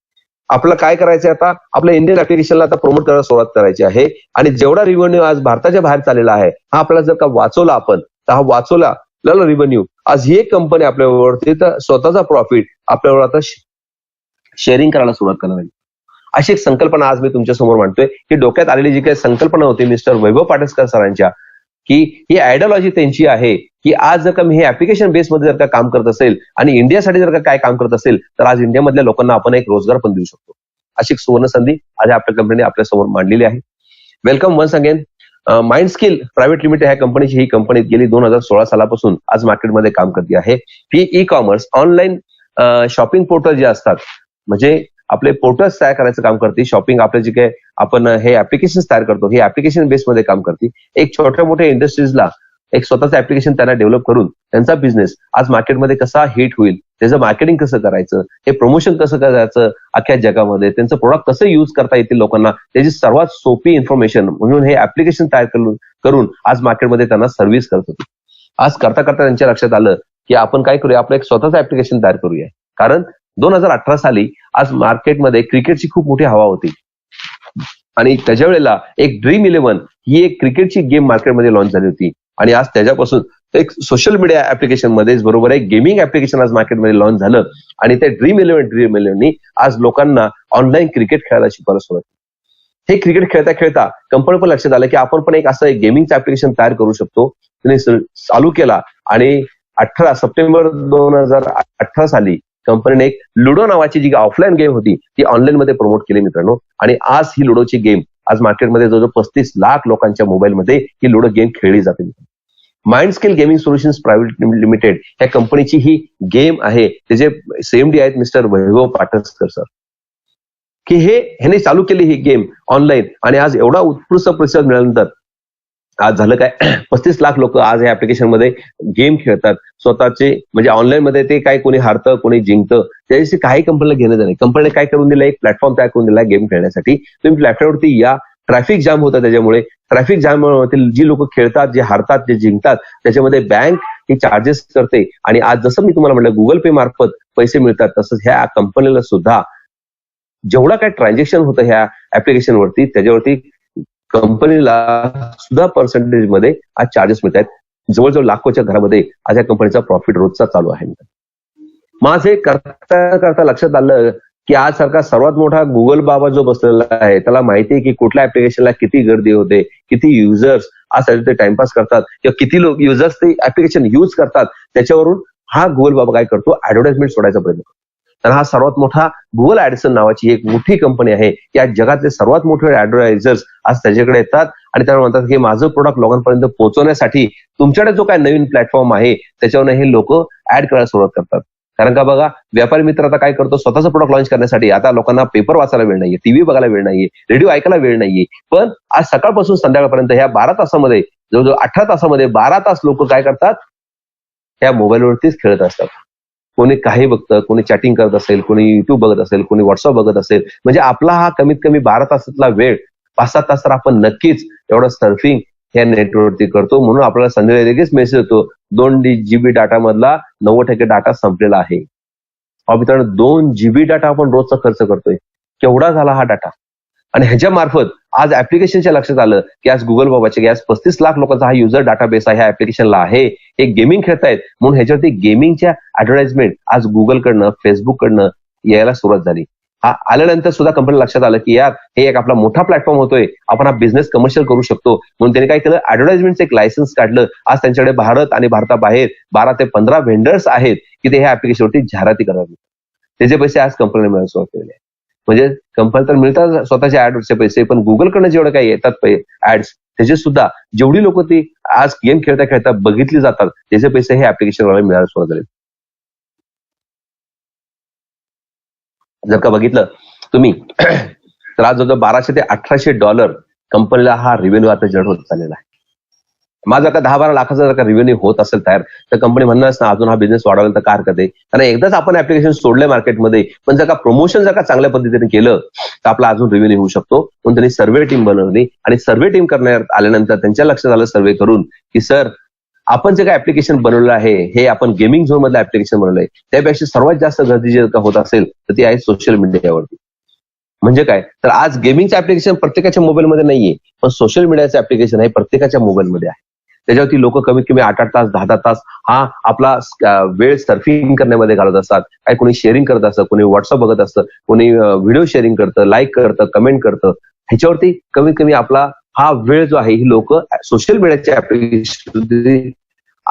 आपल्याला काय करायचंय आता आपल्या इंडियन ऍप्लिकेशनला आता प्रमोट करायला सुरुवात करायची आहे. आणि जेवढा रेव्हेन्यू आज भारताच्या बाहेर चाललेला आहे हा आपल्याला जर का वाचवला आपण तर हा वाचवला रेव्हेन्यू आज ही एक कंपनी आपल्यावरती तर स्वतःचा प्रॉफिट आपल्यावर आता शेअरिंग करायला सुरुवात करणार आहे. अशी एक संकल्पना आज मी तुमच्या समोर मांडतोय की डोक्यात आलेली जी काही संकल्पना होती मिस्टर वैभव पाटसकर सरांच्या की ही आयडिओलॉजी त्यांची आहे की आज जर का मी हे ऍप्लिकेशन बेसमध्ये जर का काम करत असेल आणि इंडियासाठी जर का काय काम करत असेल तर आज इंडियामधल्या लोकांना आपण एक रोजगार पण देऊ शकतो. अशी एक सुवर्ण संधी आज आपल्या कंपनीने आपल्या समोर मांडलेली आहे. Welcome once again. Mind skill private limited ह्या कंपनीची ही कंपनी गेली 2016 सालापासून आज मार्केटमध्ये काम करते आहे. ही e commerce online shopping portal जे असतात, म्हणजे आपले पोर्टल्स तयार करायचं काम करते. शॉपिंग आपले जे काही आपण हे ऍप्लिकेशन तयार करतो, हे ऍप्लिकेशन बेसमध्ये काम करते. एक छोट्या मोठ्या इंडस्ट्रीजला एक स्वतःचं ऍप्लिकेशन त्यांना डेव्हलप करून त्यांचा बिझनेस आज मार्केटमध्ये कसा हिट होईल, त्याचं मार्केटिंग कसं करायचं, हे प्रमोशन कसं करायचं अख्ख्या जगामध्ये, त्यांचं प्रोडक्ट कसं युज करता येतील लोकांना, त्याची सर्वात सोपी इन्फॉर्मेशन म्हणून हे ऍप्लिकेशन तयार करून आज मार्केटमध्ये त्यांना सर्व्हिस करत होते. आज करता करता त्यांच्या लक्षात आलं की आपण काय करूया, आपलं एक स्वतःचं ऍप्लिकेशन तयार करूया. कारण 2018 साली आज मार्केटमध्ये क्रिकेटची खूप मोठी हवा होती आणि त्याच्या वेळेला एक ड्रीम11 ही एक क्रिकेटची गेम मार्केटमध्ये लॉन्च झाली होती. आणि आज त्याच्यापासून एक सोशल मीडिया ऍप्लिकेशन मध्येच बरोबर एक गेमिंग ऍप्लिकेशन आज मार्केटमध्ये लॉन्च झालं आणि ते ड्रीम11 आज लोकांना ऑनलाईन क्रिकेट खेळायला शिकवायला सुरुवात केली. हे क्रिकेट खेळता खेळता कंपनी पण लक्षात आलं की आपण पण एक असं एक गेमिंगचं ऍप्लिकेशन तयार करू शकतो. त्यांनी चालू केला आणि 18 सप्टेंबर 2018 साली कंपनीने एक लुडो नावाची जी ऑफलाईन गेम होती ती ऑनलाईन मध्ये प्रमोट केली मित्रांनो. आणि आज ही लुडोची गेम आज मार्केटमध्ये जवळजवळ 35 लाख लोकांच्या मोबाईलमध्ये ही लुडो गेम खेळली जाते. Mind skill gaming solutions private limited ह्या कंपनीची ही गेम आहे. त्याचे सीएमडी आहेत मिस्टर वैभव पाटसकर सर, की ह्याने चालू केली ही गेम ऑनलाईन आणि आज एवढा उत्कृष्ट प्रतिसाद मिळाल्यानंतर आज झालं काय 35 लाख लोक आज या ऍप्लिकेशन मध्ये गेम खेळतात स्वतःचे, म्हणजे ऑनलाईन मध्ये ते काय कोणी हारतं कोणी जिंकतं त्याच्याशी काही कंपनीला घेणं नाही. कंपनीने काय करून दिलं, एक प्लॅटफॉर्म तयार करून दिला गेम खेळण्यासाठी. तुम्ही प्लॅटफॉर्मवरती या, ट्रॅफिक जाम होतं त्याच्यामुळे, ट्रॅफिक जाम जी लोक खेळतात, जे हारतात, जे जिंकतात त्याच्यामध्ये बँक ही चार्जेस करते आणि आज जसं मी तुम्हाला म्हटलं गुगल पे मार्फत पैसे मिळतात, तसंच ह्या कंपनीला सुद्धा जेवढा काय ट्रान्झॅक्शन होतं ह्या ऍप्लिकेशनवरती त्याच्यावरती कंपनीला सुद्धा पर्सेंटेज मध्ये आज चार्जेस मिळत आहेत. जवळजवळ लाखोच्या घरामध्ये आज या कंपनीचा प्रॉफिट रोजचा चालू आहे. माझे करता करता लक्षात आलं की आज सारखा सर्वात मोठा गुगल बाबा जो बसलेला आहे त्याला माहिती आहे की कुठल्या ऍप्लिकेशनला किती गर्दी होते, किती युजर्स आज ते टाइमपास करतात किंवा किती लोक युजर्स ते ऍप्लिकेशन युज करतात. त्याच्यावरून हा गुगल बाबा काय करतो, ऍडव्हर्टाइजमेंट सोडायचा प्रयत्न करतो. तर हा सर्वात मोठा गुगल ऍडसन नावाची एक मोठी कंपनी आहे. या जगातले सर्वात मोठे ऍडव्हर्टायझर्स आज त्याच्याकडे येतात आणि त्याला म्हणतात की माझं प्रोडक्ट लोकांपर्यंत पोहोचवण्यासाठी तुमच्याकडे जो काय नवीन प्लॅटफॉर्म आहे त्याच्यावर हे लोक ऍड करायला सुरुवात करतात. कारण का बघा, व्यापारी मित्र आता काय करतो, स्वतःचं प्रोडक्ट लॉन्च करण्यासाठी आता लोकांना पेपर वाचायला वेळ नाहीये, टीव्ही बघायला वेळ नाहीये, रेडिओ ऐकायला वेळ नाहीये, पण आज सकाळपासून संध्याकाळपर्यंत ह्या 12 तासामध्ये जवळजवळ 18 तासामध्ये 12 तास लोक काय करतात, त्या मोबाईलवरतीच खेळत असतात. कोणी काही बघतं, कोणी चॅटिंग करत असेल, कोणी युट्यूब बघत असेल, कोणी व्हॉट्सअप बघत असेल. म्हणजे आपला हा कमीत कमी 12 तासातला वेळ 5-7 तास तर आपण नक्कीच एवढं सर्फिंग या नेटवरती करतो. म्हणून आपल्याला संध्याकाळी लगेच मेसेज येतो 2 GB डाटा मधला 90% डाटा संपलेला आहे. मित्रांनो 2 GB डाटा आपण रोजचा खर्च करतोय. केवढा झाला हा डाटा? आणि ह्याच्या मार्फत आज ऍप्लिकेशनच्या लक्षात आलं की आज गुगल बाबाचे आज 35 लाख लोकांचा हा युजर डाटाबेस आहे ह्या ऍप्लिकेशनला आहे. हे गेमिंग खेळतायत म्हणून ह्याच्यावरती गेमिंगच्या ऍडव्हर्टाइजमेंट आज गुगलकडनं फेसबुककडनं यायला सुरुवात झाली. हा आल्यानंतर सुद्धा कंपनी लक्षात आलं की यार हे एक आपला मोठा प्लॅटफॉर्म होतोय, आपण हा बिझनेस कमर्शियल करू शकतो. म्हणून त्यांनी काय केलं, ऍडव्हर्टाइजमेंटचं एक लायसन्स काढलं. आज त्यांच्याकडे भारत आणि भारताबाहेर 12 ते 15 व्हेंडर्स आहेत की ते ह्या ऍप्लिकेशनवरती जाहिराती करावी. त्याचे पैसे आज कंपनीने मिळायला सुरुवात केलेले आहे. म्हणजे कंपनी तर मिळतात स्वतःच्या ऍडचे पैसे, पण गुगलकडनं जेवढे काही येतात ऍड्स त्याचे सुद्धा जेवढी लोक ती आज गेम खेळता खेळता बघितली जातात त्याचे पैसे हे ऍप्लिकेशनवाले मिळायला सुरुवात झाले. जर का बघितलं तुम्ही तर आज जवळजवळ $1200 ते $1800 कंपनीला हा रिव्हेन्यू आता जनरेट होत चाललेला आहे. माझा का 10-12 लाखाचा जर का रिव्हेन्यू होत असेल तयार तर कंपनी म्हणणार ना अजून हा बिझनेस वाढवायला तर काय हरकत आहे. कारण एकदाच आपण ऍप्लिकेशन सोडलंय मार्केटमध्ये, पण जर का प्रमोशन जर का चांगल्या पद्धतीने केलं तर आपला अजून रिव्हेन्यू होऊ शकतो. म्हणून त्यांनी सर्व्हे टीम बनवली आणि सर्व्हे टीम करण्यात आल्यानंतर त्यांच्या लक्षात आलं सर्व्हे करून की सर आपण जे काय ऍप्लिकेशन बनवलं आहे हे आपण गेमिंग झोन मधलं ऍप्लिकेशन बनवलंय, त्यापेक्षा सर्वात जास्त गर्दी जर का होत असेल तर ती आहे सोशल मीडियावरती. म्हणजे काय तर आज गेमिंगचं ऍप्लिकेशन प्रत्येकाच्या मोबाईलमध्ये नाहीये, पण सोशल मीडियाचं ऍप्लिकेशन आहे प्रत्येकाच्या मोबाईलमध्ये आहे. त्याच्यावरती लोक कमीत कमी 8-8 तास 10-10 तास हा आपला वेळ सर्फिंग करण्यामध्ये घालत असतात. काय कोणी शेअरिंग करत असतं, कोणी व्हॉट्सअप बघत असतं, कोणी व्हिडिओ शेअरिंग करतं, लाईक करतं, कमेंट करतं. ह्याच्यावरती कमीत कमी आपला हा वेळ जो आहे ही लोक सोशल मीडियाच्या ऍप्लिकेशन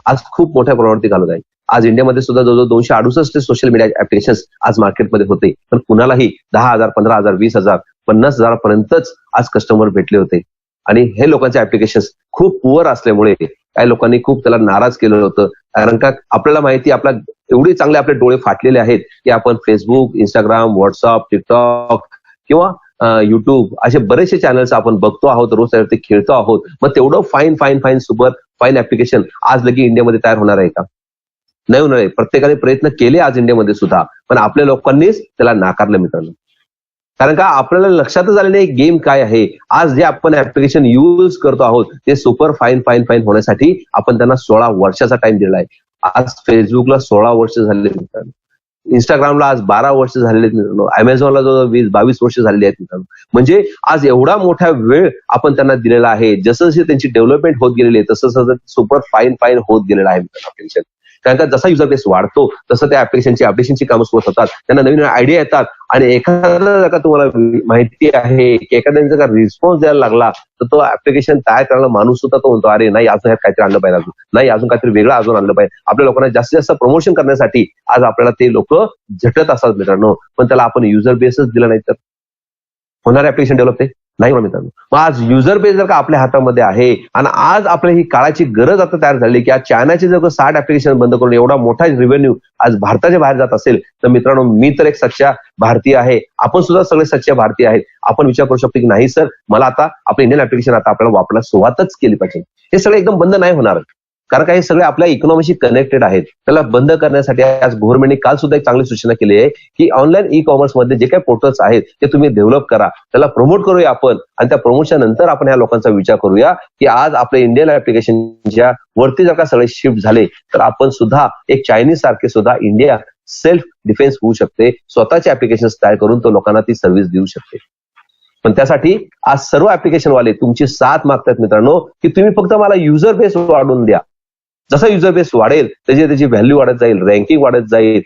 आज खूप मोठ्या प्रमाणावरती घालत आहे. आज इंडियामध्ये सुद्धा जवळजवळ 268 सोशल मीडिया ऍप्लिकेशन आज मार्केटमध्ये होते, पण कुणालाही 10,000, 15,000, 20,000, 50,000 पर्यंतच आज कस्टमर भेटले होते. आणि हे लोकांचे ऍप्लिकेशन खूप पुअर असल्यामुळे काही लोकांनी खूप त्याला नाराज केलं होतं. कारण का आपल्याला माहिती आपला एवढे चांगले आपले डोळे फाटलेले आहेत की आपण फेसबुक, इंस्टाग्राम, व्हॉट्सअप, टिकटॉक किंवा युट्यूब असे बरेचसे चॅनल्स आपण बघतो आहोत, रोज त्यावरती खेळतो आहोत. मग तेवढं fine fine fine super fine application आज लगे इंडियामध्ये तयार होणार आहे का? नाही होणार आहे. प्रत्येकाने प्रयत्न केले आज इंडियामध्ये सुद्धा, पण आपल्या लोकांनीच त्याला नाकारलं मित्रांनो. कारण का आपल्याला लक्षातच आले नाही गेम काय आहे. आज जे आपण ऍप्लिकेशन यूज करतो आहोत ते सुपर फाईन फाईन फाईन होण्यासाठी आपण त्यांना 16 वर्षाचा टाइम दिला आहे. आज फेसबुकला 16 वर्ष झालेले मित्रांनो, इंस्टाग्रामला आज 12 वर्ष झालेले आहेत मित्रांनो, अमेझॉनला जवळ 20-22 वर्ष झालेली आहेत मित्रांनो. म्हणजे आज एवढा मोठा वेळ आपण त्यांना दिलेला आहे. जसं जशी त्यांची डेव्हलपमेंट होत गेलेली आहे तसं तसं सुपर फाईन फाईन होत गेलेलं आहे ऍप्लिकेशन. कारण का जसा युजर बेस वाढतो तसं त्या ऍप्लिकेशनची अपडेशनची कामं सुरू होतात, त्यांना नवीन आयडिया येतात. आणि एखादा जर का तुम्हाला माहिती आहे की एखाद्याने जर का रिस्पॉन्स द्यायला लागला तर तो ऍप्लिकेशन तयार करायला माणूस सुद्धा तो म्हणतो अरे नाही अजून ह्यात काहीतरी आणलं पाहिजे, अजून नाही अजून काहीतरी वेगळं अजून आणलं पाहिजे. आपल्या लोकांना जास्तीत जास्त प्रमोशन करण्यासाठी आज आपल्याला ते लोक झटत असतात मित्रांनो. पण त्याला आपण युजर बेसच दिला नाही तर होणार ऍप्लिकेशन डेव्हलप ते नाही होणार मित्रांनो. मग आज युजर बेस जर का आपल्या हातामध्ये आहे आणि आज आपल्या ही काळाची गरज आता तयार झाली की आज चायनाचे जर 60 ऍप्लिकेशन बंद करून एवढा मोठा रिव्हेन्यू आज भारताच्या बाहेर जात असेल तर मित्रांनो मी तर एक सच्चा भारतीय आहे, आपण सुद्धा सगळे सच्चे भारतीय आहेत. आपण विचार करू शकतो की नाही सर मला आता आपलं इंडियन ऍप्लिकेशन आता आपल्याला वापरायला सुरुवातच केली पाहिजे. हे सगळे एकदम बंद नाही होणार कारण का हे सगळे आपल्या इकॉनॉमीशी कनेक्टेड आहेत. त्याला बंद करण्यासाठी आज गव्हर्नमेंटने काल सुद्धा एक चांगली सूचना केली आहे की ऑनलाईन ई कॉमर्स मध्ये जे काही पोर्टल्स आहेत ते तुम्ही डेव्हलप करा, त्याला प्रमोट करूया आपण आणि त्या प्रमोशन नंतर आपण ह्या लोकांचा विचार करूया की आज आपले इंडियन ऍप्लिकेशनच्या वरती जर का सगळे शिफ्ट झाले तर आपण सुद्धा एक चायनीज सारखे सुद्धा इंडिया सेल्फ डिफेन्स होऊ शकते, स्वतःचे ऍप्लिकेशन तयार करून तो लोकांना ती सर्व्हिस देऊ शकते. पण त्यासाठी आज सर्व ऍप्लिकेशन वाले तुमची साथ मागतात मित्रांनो की तुम्ही फक्त मला युजर बेस वाढवून द्या. जसा युजर बेस वाढेल त्याची व्हॅल्यू वाढत जाईल, रँकिंग वाढत जाईल,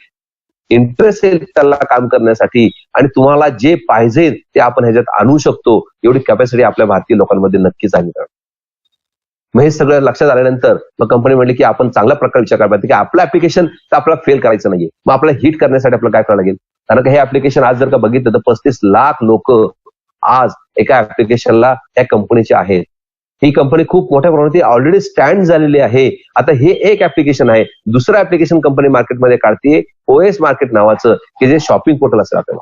इंटरेस्ट येईल त्याला काम करण्यासाठी आणि तुम्हाला जे पाहिजे ते आपण ह्याच्यात आणू शकतो एवढी कॅपॅसिटी आपल्या भारतीय लोकांमध्ये नक्कीच आहे मित्रांनो. मग हे सगळं लक्षात आल्यानंतर मग कंपनी म्हणली की आपण चांगल्या प्रकारे विचार करायला पाहिजे की आपलं ऍप्लिकेशन तर आपल्याला फेल करायचं नाहीये. मग आपल्याला हिट करण्यासाठी आपल्याला काय करावं लागेल. कारण का हे ऍप्लिकेशन आज जर का बघितलं तर 35 लाख लोक आज एका ऍप्लिकेशनला त्या कंपनीचे आहेत. ही कंपनी खूप मोठ्या प्रमाणात ऑलरेडी स्टँड झालेली आहे. आता हे एक ऍप्लिकेशन आहे, दुसरं ऍप्लिकेशन कंपनी मार्केटमध्ये काढते ओएस मार्केट नावाचं की जे शॉपिंग पोर्टल असेल आपल्याला.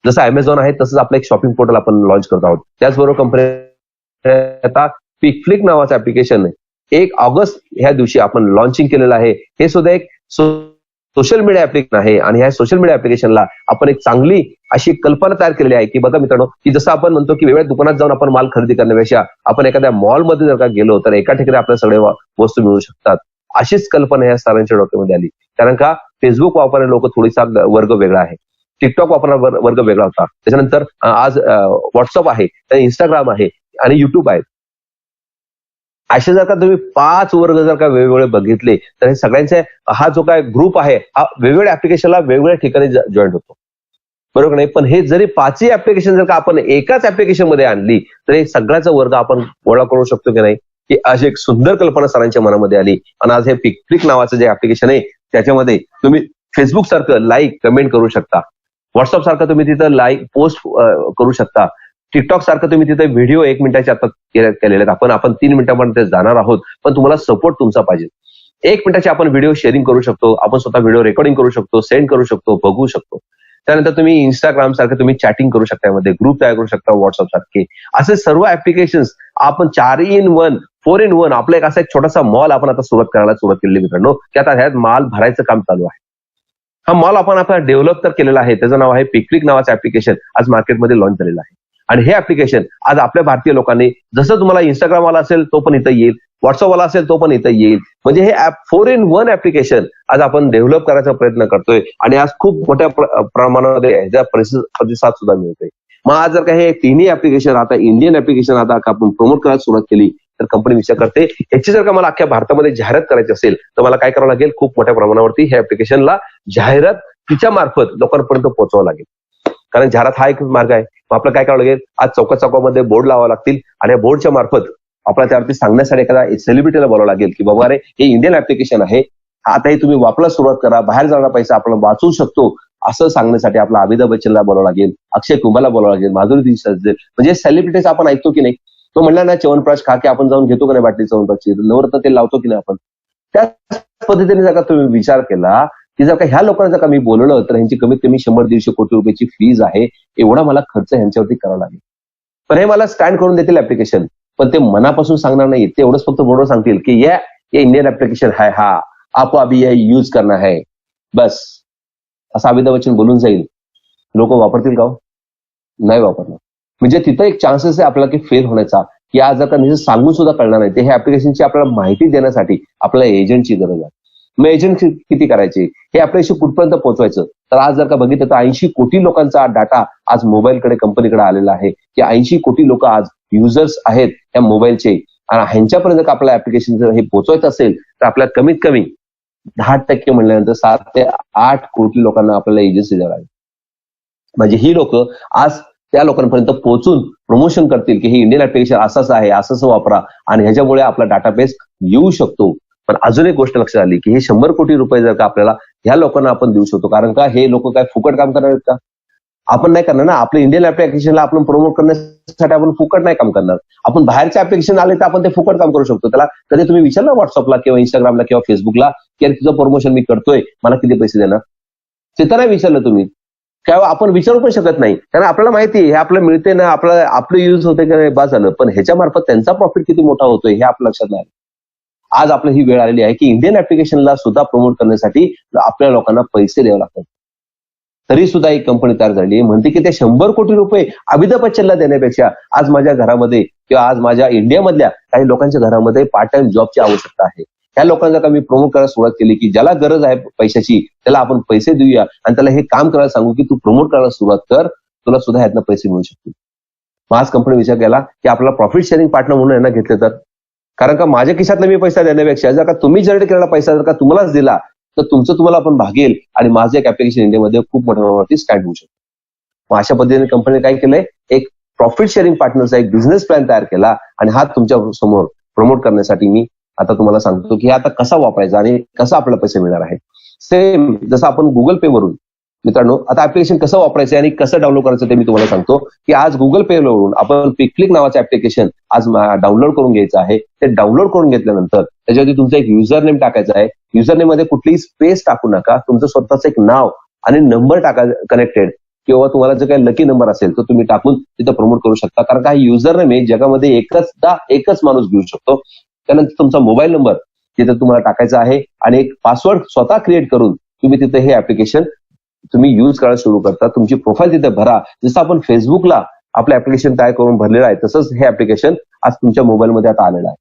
जसं अमेझॉन आहे तसंच आपलं एक शॉपिंग पोर्टल आपण लॉन्च करत आहोत. त्याचबरोबर कंपनी आता पिकफ्लिक नावाचं ऍप्लिकेशन 1 ऑगस्ट ह्या दिवशी आपण लॉन्चिंग केलेलं आहे. हे सुद्धा एक सोशल मीडिया ऍप्लिकेशन आहे आणि ह्या सोशल मीडिया ऍप्लिकेशनला आपण एक चांगली अशी कल्पना तयार केलेली आहे की बघा मित्रांनो की जसं आपण म्हणतो की वेगवेगळ्या दुकानात जाऊन आपण माल खरेदी करण्यापेक्षा आपण एखाद्या मॉलमध्ये जर का गेलो तर एका ठिकाणी आपल्याला सगळे वस्तू मिळू शकतात. अशीच कल्पना ह्या सर्वांच्या डोक्यामध्ये आली. कारण का फेसबुक वापरणारे लोक थोडीसा वर्ग वेगळा आहे, टिकटॉक वापरणारा वर्ग वेगळा होता, त्याच्यानंतर आज व्हॉट्सअप आहे, इंस्टाग्राम आहे आणि युट्यूब आहे. असे जर का तुम्ही 5 वर्ग जर का वेगवेगळे बघितले तर हे सगळ्यांचे हा जो काय ग्रुप आहे हा वेगवेगळ्या ऍप्लिकेशनला वेगवेगळ्या ठिकाणी जॉईंट होतो, बरोबर नाही. पण हे जरी 5ही ऍप्लिकेशन जर का आपण एकाच ऍप्लिकेशन मध्ये आणली तर हे सगळ्याचा वर्ग आपण गोळा करू शकतो की नाही. की अशी एक सुंदर कल्पना सरांच्या मनामध्ये आली आणि आज हे पिकफ्लिक नावाचं जे ऍप्लिकेशन आहे त्याच्यामध्ये तुम्ही फेसबुक सारखं लाईक कमेंट करू शकता, व्हॉट्सअप सारखं तुम्ही तिथं लाईक पोस्ट करू शकता, टिकटॉक सारखं तुम्ही तिथे व्हिडिओ 1 मिनिटाचे आता केलेले आहेत. आपण 3 मिनिटांपर्यंत जाणार आहोत, पण तुम्हाला सपोर्ट तुमचा पाहिजे. 1 मिनिटाचे आपण व्हिडिओ शेअरिंग करू शकतो, आपण स्वतः व्हिडिओ रेकॉर्डिंग करू शकतो, सेंड करू शकतो, बघू शकतो. त्यानंतर तुम्ही इंस्टाग्राम सारखं तुम्ही चॅटिंग करू शकता, यामध्ये ग्रुप तयार करू शकता, व्हॉट्सअप सारखे असे सर्व ऍप्लिकेशन्स आपण 4 in 1 4 in 1 आपला एक असा एक छोटासा मॉल आपण आता सुरुवात केलेली मित्रांनो की आता ह्यात माल भरायचं काम चालू आहे. हा मॉल आपण आता डेव्हलप तर केलेला आहे, त्याचं नाव आहे पिकफ्लिक नावाचं ऍप्लिकेशन आज मार्केटमध्ये लॉन्च झालेलं आहे. आणि हे ऍप्लिकेशन आज आपल्या भारतीय लोकांनी जसं तुम्हाला इंस्टाग्राम वाला असेल तो पण इथं येईल, व्हॉट्सअप वाला असेल तो पण इथं येईल. म्हणजे हे 4 in 1 ऍप्लिकेशन आज आपण डेव्हलप करायचा प्रयत्न करतोय आणि आज खूप मोठ्या प्रमाणामध्ये ह्याचा प्रतिसाद सुद्धा मिळतोय. मग आज जर का हे तिन्ही ऍप्लिकेशन आता इंडियन ऍप्लिकेशन आता आपण प्रमोट करायला सुरुवात केली तर कंपनी विचार करते याची जर का मला अख्ख्या भारतामध्ये जाहिरात करायची असेल तर मला काय करावं लागेल, खूप मोठ्या प्रमाणावरती ह्या ऍप्लिकेशनला जाहिरात तिच्या मार्फत लोकांपर्यंत पोहोचवावं लागेल. कारण जाहिरात हा एक मार्ग आहे. मग आपलं काय करावं लागेल, आज चौकामध्ये बोर्ड लावावं लागतील आणि या बोर्डच्या मार्फत आपल्याला त्यावरती सांगण्यासाठी एखादा सेलिब्रिटीला बोलावं लागेल की बाबा रे हे इंडियन ऍप्लिकेशन आहे, आता हे तुम्ही वापरायला सुरुवात करा, बाहेर जाणारा पैसा आपण वाचवू शकतो असं सांगण्यासाठी आपला अमिताभ बच्चनला बोलावं लागेल, अक्षय कुमारला बोलावं लागेल, माधुरी दीक्षित, म्हणजे सेलिब्रिटीज आपण ऐकतो की नाही. तो म्हणला ना च्यवनप्राश खा, की आपण जाऊन घेतो का नाही बाटली च्यवनप्राशची, नवरत्न तेल लावतो की नाही आपण. त्याच पद्धतीने जर का तुम्ही विचार केला, की जर का ह्या लोकांना जर का मी बोलवलं तर ह्यांची कमीत कमी 100-150 कोटी रुपयाची फीज आहे, एवढा मला खर्च ह्यांच्यावरती करावा लागेल. पण हे मला स्टँड करून देतील ऍप्लिकेशन, पण ते मनापासून सांगणार नाही. ते एवढंच फक्त बोलून सांगतील की ये इंडियन ऍप्लिकेशन है, हा आपको अभी ये यूज करना है, बस. असं अमिताभ बच्चन बोलून जाईल. लोक वापरतील का हो? नाही वापरणार. म्हणजे तिथं एक चान्सेस आहे आपल्याला की फेल होण्याचा, की आज जर का नुसतं सांगून सुद्धा कळणार नाही. ते हे ऍप्लिकेशनची आपल्याला माहिती देण्यासाठी आपल्याला एजंटची गरज आहे. मग एजंट किती करायचे, हे ऍप्लिकेशन कुठपर्यंत पोहोचवायचं. तर आज जर का बघितलं तर 80 कोटी लोकांचा डाटा आज मोबाईलकडे कंपनीकडे आलेला आहे, की 80 कोटी लोक आज युजर्स आहेत त्या मोबाईलचे. आणि ह्यांच्यापर्यंत जर का आपलं ऍप्लिकेशन जर हे पोहोचवायचं असेल तर आपल्याला कमीत कमी 10% म्हणल्यानंतर 7 ते 8 कोटी लोकांना आपल्याला एजन्सी द्यावी लागेल. म्हणजे ही लोक आज त्या लोकांपर्यंत पोहोचून प्रमोशन करतील की हे इंडियन ऍप्लिकेशन असंच आहे, असंच वापरा, आणि ह्याच्यामुळे आपला डाटाबेस येऊ शकतो. पण अजून एक गोष्ट लक्षात आली की हे 100 कोटी रुपये जर का आपल्याला ह्या लोकांना आपण देऊ शकतो, कारण का हे लोक काय फुकट काम करणार आहेत का? आपण नाही करणार ना. आपलं इंडियन ऍप्लिकेशनला आपण प्रमोट करण्यासाठी आपण फुकट नाही काम करणार. आपण बाहेरचे ऍप्लिकेशन आले तर आपण ते फुकट काम करू शकतो. त्याला कधी तुम्ही विचारलं व्हॉट्सअपला किंवा इंस्टाग्रामला किंवा फेसबुकला की तुझं प्रमोशन मी करतोय, मला किती पैसे देणार? ते तर नाही विचारलं तुम्ही. काय आपण विचारू पण शकत नाही, कारण आपल्याला माहिती आहे हे आपलं मिळते ना, आपलं युज होते का नाही बस झालं. पण ह्याच्या मार्फत त्यांचा प्रॉफिट किती मोठा होतोय हे आपल्या लक्षात नाही. आज आपलं ही वेळ आलेली आहे की इंडियन ऍप्लिकेशनला सुद्धा प्रमोट करण्यासाठी आपल्या लोकांना पैसे द्यावे लागतात. तरी सुद्धा एक कंपनी तयार झाली म्हणते की ते 100 कोटी रुपये अमिताभ बच्चनला देण्यापेक्षा आज माझ्या घरामध्ये किंवा आज माझ्या इंडियामधल्या काही लोकांच्या घरामध्ये पार्ट टाइम जॉबची आवश्यकता आहे. त्या लोकांना का मी प्रमोट करायला सुरुवात केली की ज्याला गरज आहे पैशाची त्याला आपण पैसे देऊया आणि त्याला हे काम करायला सांगू की तू प्रमोट करायला सुरुवात कर, तुला सुद्धा ह्यातनं पैसे मिळू शकतील. मग आज कंपनी विचार केला की आपल्याला प्रॉफिट शेअरिंग पार्टनर म्हणून यांना घेतलं तर, कारण का माझ्या खिशातला मी पैसा देण्यापेक्षा जर का तुम्ही जनरेट केलेला पैसा जर का तुम्हालाच दिला तर तुमचं तुम्हाला पण भागेल आणि माझं एक ऍप्लिकेशन इंडियामध्ये खूप मोठ्या प्रमाणावरती स्टँड होऊ शकतो. मग अशा पद्धतीने कंपनीने काय केलंय, एक प्रॉफिट शेअरिंग पार्टनरचा एक बिझनेस प्लॅन तयार केला आणि हा तुमच्या समोर प्रमोट करण्यासाठी मी आता तुम्हाला सांगतो की आता कसा वापरायचा आणि कसा आपल्याला पैसे मिळणार आहे. सेम जसं आपण गुगल पे वरून, मित्रांनो आता ऍप्लिकेशन कसं वापरायचं आणि कसं डाउनलोड करायचं ते मी तुम्हाला सांगतो की आज गुगल पे वरून आपण पिकक्लिक नावाचं ऍप्लिकेशन आज डाउनलोड करून घ्यायचं आहे. ते डाउनलोड करून घेतल्यानंतर त्याच्यावरती तुमचं एक युजर नेम टाकायचं आहे. युजर नेम मध्ये कुठलीही स्पेस टाकू नका, तुमचं स्वतःचं एक नाव आणि नंबर टाका कनेक्टेड, किंवा तुम्हाला जर काही लकी नंबर असेल तर तुम्ही टाकून तिथं प्रमोट करू शकता. कारण काही युजर नेम आहे जगामध्ये एकच माणूस घेऊ शकतो. त्यानंतर तुमचा मोबाईल नंबर तिथे तुम्हाला टाकायचा आहे आणि एक पासवर्ड स्वतः क्रिएट करून तुम्ही तिथे हे ऍप्लिकेशन तुम्ही युज करायला सुरू करता. तुमची प्रोफाईल तिथे भरा. जसं आपण फेसबुकला आपलं ऍप्लिकेशन तयार करून भरलेलं आहे तसंच हे ऍप्लिकेशन आज तुमच्या मोबाईलमध्ये आता आलेलं आहे.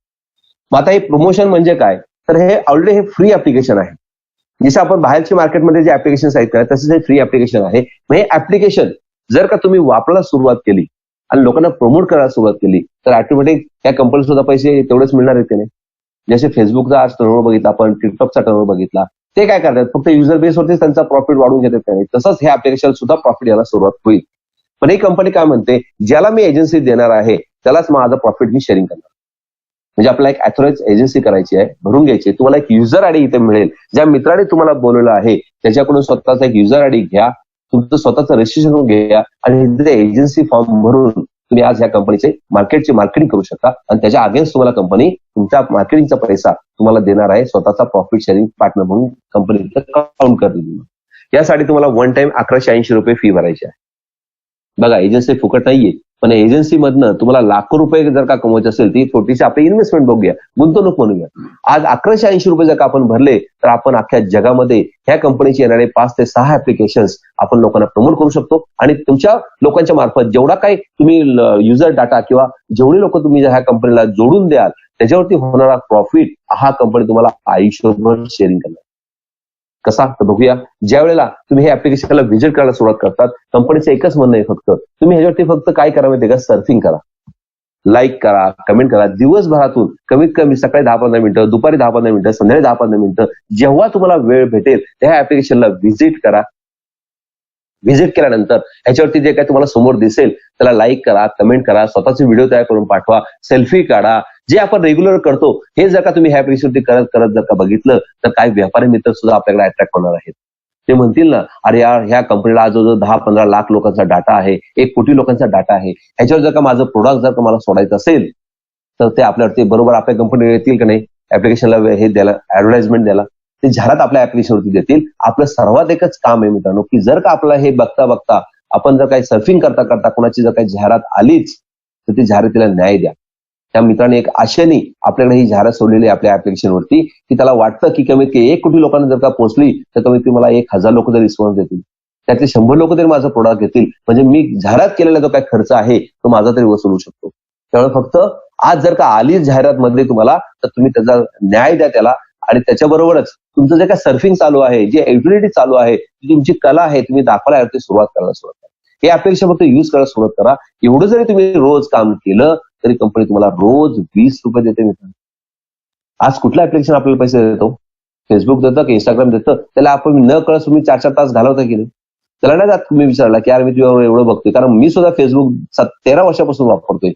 मग आता हे प्रमोशन म्हणजे काय, तर हे ऑलरेडी हे फ्री ऍप्लिकेशन आहे. जसं आपण बाहेरच्या मार्केटमध्ये जे ऍप्लिकेशन आहेत का तसंच हे फ्री ऍप्लिकेशन आहे. मग हे ऍप्लिकेशन जर का तुम्ही वापरायला सुरुवात केली आणि लोकांना प्रमोट करायला सुरुवात केली तर ऑटोमॅटिक त्या कंपनी सुद्धा पैसे तेवढेच मिळणार आहेत त्याने. जसे फेसबुकचा आज टर्नओव्हर बघितला आपण, टिकटॉकचा टर्नओव्हर बघितला, ते काय करतात फक्त युजर बेसवरतीच त्यांचा प्रॉफिट वाढवून घेतात त्याने. तसंच हे ऍप्लिकेशन सुद्धा प्रॉफिट यायला सुरुवात होईल. पण ही कंपनी काय म्हणते, ज्याला मी एजन्सी देणार आहे त्यालाच माझं प्रॉफिट मी शेअरिंग करणार. म्हणजे आपल्याला एक ऑथोराइज एजन्सी करायची आहे, भरून घ्यायची. तुम्हाला एक युजर आयडी इथे मिळेल. ज्या मित्राने तुम्हाला बोलवलं आहे त्याच्याकडून स्वतःचा एक युजर आयडी घ्या, तुमचं स्वतःचं रजिस्ट्रेशन घ्या आणि एजन्सी फॉर्म भरून तुम्ही आज ह्या कंपनीचे मार्केटिंग करू शकता आणि त्याच्या अगेन्स्ट तुम्हाला कंपनी तुमच्या मार्केटिंगचा पैसा तुम्हाला देणार आहे. स्वतःचा प्रॉफिट शेअरिंग पार्टनर म्हणून कंपनी काउंट करते. यासाठी तुम्हाला वन टाइम 1180 रुपये फी भरायची आहे. बघा एजन्सी फुकट नाहीये, पण एजन्सी मधनं तुम्हाला लाखो रुपये जर का कमवायचे असेल ती छोटीशी आपली इन्व्हेस्टमेंट बघूया, गुंतवणूक म्हणूया. आज 1180 रुपये जर का आपण भरले तर आपण अख्ख्या जगामध्ये ह्या कंपनीचे येणारे 5 ते 6 ऍप्लिकेशन्स आपण लोकांना प्रमोट करू शकतो आणि तुमच्या लोकांच्या मार्फत जेवढा काही तुम्ही युजर डाटा किंवा जेवढे लोक तुम्ही ह्या कंपनीला जोडून द्याल त्याच्यावरती होणारा प्रॉफिट हा कंपनी तुम्हाला आयुष्यभर शेअरिंग करणार. कसा तर बघूया. ज्या वेळेला तुम्ही हे ऍप्लिकेशनला व्हिजिट करायला सुरुवात करतात कंपनीचं एकच म्हणणं आहे फक्त, तुम्ही ह्याच्यावरती फक्त काय करा माहिती का, सर्फिंग करा, लाईक करा, कमेंट करा. दिवसभरातून कमीत कमी सकाळी 10-15 मिनिटं, दुपारी 10-15 मिनिटं, संध्याकाळी 10-15 मिनिटं, जेव्हा तुम्हाला वेळ भेटेल त्या ऍप्लिकेशनला व्हिजिट करा. व्हिजिट केल्यानंतर ह्याच्यावरती जे काय तुम्हाला समोर दिसेल त्याला लाईक करा, कमेंट करा, स्वतःचे व्हिडिओ तयार करून पाठवा, सेल्फी काढा. जे आपण रेग्युलर करतो हे जर का तुम्ही ह्या ऍप्लिकेशनवरती करत जर का बघितलं तर काही व्यापारी मित्र सुद्धा आपल्याकडे अट्रॅक्ट होणार आहेत. ते म्हणतील ना, अरे यार ह्या कंपनीला आज जो 10-15 लाख लोकांचा डाटा आहे, 1 कोटी लोकांचा डाटा आहे, ह्याच्यावर जर का माझं प्रोडक्ट जर का मला सोडायचं असेल तर ते आपल्यावरती बरोबर आपल्या कंपनीवर येतील का नाही, ऍप्लिकेशनला हे द्यायला, ऍडव्हर्टाइजमेंट द्यायला, ते जाहिरात आपल्या ऍप्लिकेशनवरती देतील. आपलं सर्वात एकच काम आहे मित्रांनो, की जर का आपल्याला हे बघता बघता आपण जर काही सर्फिंग करता करता कोणाची जर काही जाहिरात आलीच तर ती जाहिरातीला न्याय द्या. त्या मित्राने एक आशेने आपल्याकडे ही जाहिरात सोडलेली आहे आपल्या ऍप्लिकेशनवरती, की त्याला वाटतं की कमीत कमी 1 कोटी लोकांना जर का पोहोचली तर कमीत कमी मला 1000 लोक तरी रिस्पॉन्स देतील, त्यातले 100 लोक तरी माझं प्रोडक्ट घेतील, म्हणजे मी जाहिरात केलेला जो काही खर्च आहे तो माझा तरी वसूल होऊ शकतो. त्यामुळे फक्त आज जर का आली जाहिरात मध्ये तुम्हाला, तर तुम्ही त्याचा न्याय द्या त्याला. आणि त्याच्याबरोबरच तुमचं जे काय सर्फिंग चालू आहे, जे ऍक्टिव्हिटी चालू आहे, तुमची कला आहे, तुम्ही दाखवायला यावरती सुरुवात करायला सुरुवात करा. हे ऍप्लिकेशन फक्त युज करायला सुरुवात करा. एवढं जरी तुम्ही रोज काम केलं तरी कंपनी तुम्हाला रोज 20 रुपये देते मित्रांनो. आज कुठलं ऍप्लिकेशन आपल्याला पैसे देतो? फेसबुक देतं की इंस्टाग्राम देतं? त्याला आपण न कळत तुम्ही 4-4 तास घालवता की नाही? त्याला नाही जात तुम्ही विचारला की यार मी तुझ्यावर एवढं बघतोय, कारण मी सुद्धा फेसबुक 13 वर्षापासून वापरतोय.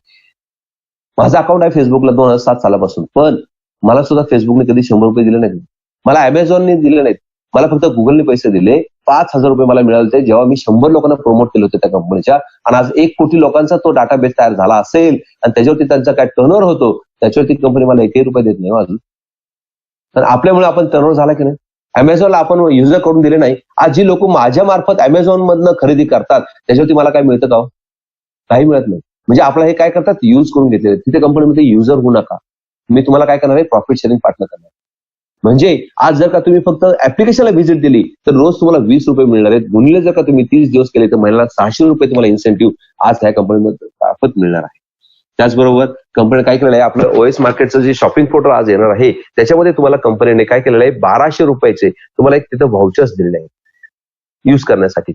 माझं अकाउंट आहे फेसबुकला 2007 सालापासून, पण मला सुद्धा फेसबुकने कधी 100 रुपये दिले नाहीत. मला अमेझॉनने दिले नाहीत. मला फक्त गुगलने पैसे दिले. 5,000 रुपये मला मिळाले होते जेव्हा मी 100 लोकांना प्रमोट केले होते त्या कंपनीच्या. आणि आज 1 कोटी लोकांचा तो डाटाबेस तयार झाला असेल आणि त्याच्यावरती त्यांचा काय टर्नओव्हर होतो, त्याच्यावरती कंपनी मला 1 रुपये देत नाही अजून. तर आपल्यामुळे आपण टर्नओव्हर झाला की नाही? अमेझॉनला आपण युजर करून दिले नाही. आज जी लोक माझ्या मार्फत अमेझॉन मधनं खरेदी करतात त्याच्यावरती मला काय मिळतं का? काही मिळत नाही. म्हणजे आपलं हे काय करतात, युज करून घेतले. तिथे कंपनीमध्ये युजर होऊ नका. मी तुम्हाला काय करणार आहे, प्रॉफिट शेअरिंग पार्टनर करणार. म्हणजे आज जर का तुम्ही फक्त ऍप्लिकेशनला व्हिजिट दिली तर रोज तुम्हाला 20 रुपये मिळणार आहेत. गुणिले जर का तुम्ही 30 दिवस केले तर महिन्याला 600 रुपये तुम्हाला इन्सेंटिव्ह आज ह्या कंपनीमध्ये मार्फत मिळणार आहे. त्याचबरोबर कंपनी काय केलेलं आहे, आपलं ओएस मार्केटचं जे शॉपिंग पोर्टल आज येणार आहे त्याच्यामध्ये तुम्हाला कंपनीने काय केलेलं आहे, 1200 रुपयाचे तुम्हाला एक तिथं व्हाउचर्स दिलेले आहेत युज करण्यासाठी.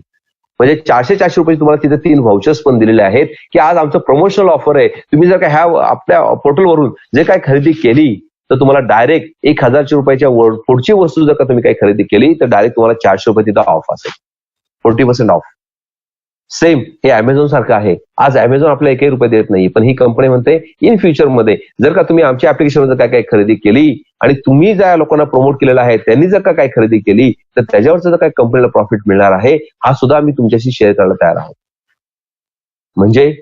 म्हणजे 400 रुपये तुम्हाला तिथे 3 व्हाउचर्स पण दिलेले आहेत, की आज आमचं प्रमोशनल ऑफर आहे. तुम्ही जर का ह्या आपल्या पोर्टलवरून जे काही खरेदी केली तर तुम्हाला डायरेक्ट 1000 रुपयाच्या पुढची वस्तू जर का तुम्ही काही खरेदी केली तर डायरेक्ट तुम्हाला 400 रुपये तिथं ऑफ असेल, 40% ऑफ. सेम हे अमेझॉन सारखं आहे. आज अमेझॉन आपल्याला 1 रुपये देत नाही, पण ही कंपनी म्हणते इन फ्युचरमध्ये जर का तुम्ही आमच्या ऍप्लिकेशनवर काय काय खरेदी केली आणि तुम्ही ज्या लोकांना प्रमोट केलेलं आहे त्यांनी जर का काय खरेदी केली तर त्याच्यावरचं जर काही कंपनीला प्रॉफिट मिळणार आहे, हा सुद्धा आम्ही तुमच्याशी शेअर करायला तयार आहोत. म्हणजे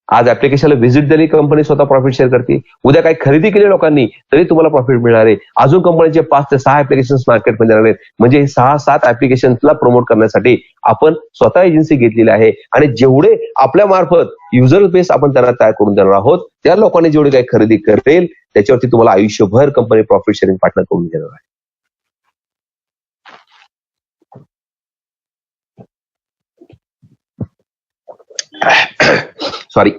आज ऍप्लिकेशनला व्हिजिट दिली कंपनी स्वतः प्रॉफिट शेअर करते. उद्या काही खरेदी केली लोकांनी तरी तुम्हाला प्रॉफिट मिळणार आहे. अजून कंपनीचे 5 ते 6 ऍप्लिकेशन मार्केटमध्ये येणार आहेत. म्हणजे 6-7 ऍप्लिकेशनला प्रमोट करण्यासाठी आपण स्वतः एजन्सी घेतलेली आहे. आणि जेवढे आपल्या मार्फत युजर बेस आपण त्यांना तयार करून देणार आहोत, त्या लोकांनी जेवढी काही खरेदी करेल त्याच्यावरती तुम्हाला आयुष्यभर कंपनी प्रॉफिट शेअरिंग पार्टनर करून देणार आहे. सॉरी.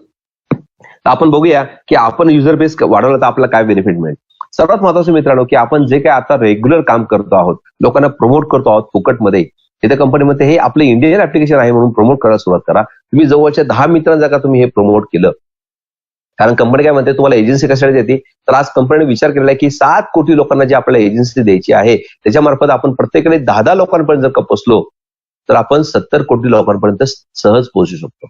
आपण बघूया की आपण युजर बेस वाढवला तर आपल्याला काय बेनिफिट मिळेल. सर्वात महत्वाचं मित्रांनो, की आपण जे काय आता रेग्युलर काम करतो आहोत, लोकांना प्रमोट करतो आहोत फुकटमध्ये, तिथे कंपनीमध्ये हे आपलं इंडियन ऍप्लिकेशन आहे म्हणून प्रमोट करायला सुरुवात करा. तुम्ही जवळच्या 10 मित्रांना जर का तुम्ही हे प्रमोट केलं, कारण कंपनी काय म्हणते तुम्हाला एजन्सी कशाला देते, तर आज कंपनीने विचार केलेला आहे की 7 कोटी लोकांना जी आपल्याला एजन्सी द्यायची आहे त्याच्या मार्फत आपण प्रत्येकाने 10 लोकांपर्यंत जर का पोहोचलो तर आपण 70 कोटी लोकांपर्यंत सहज पोहोचू शकतो.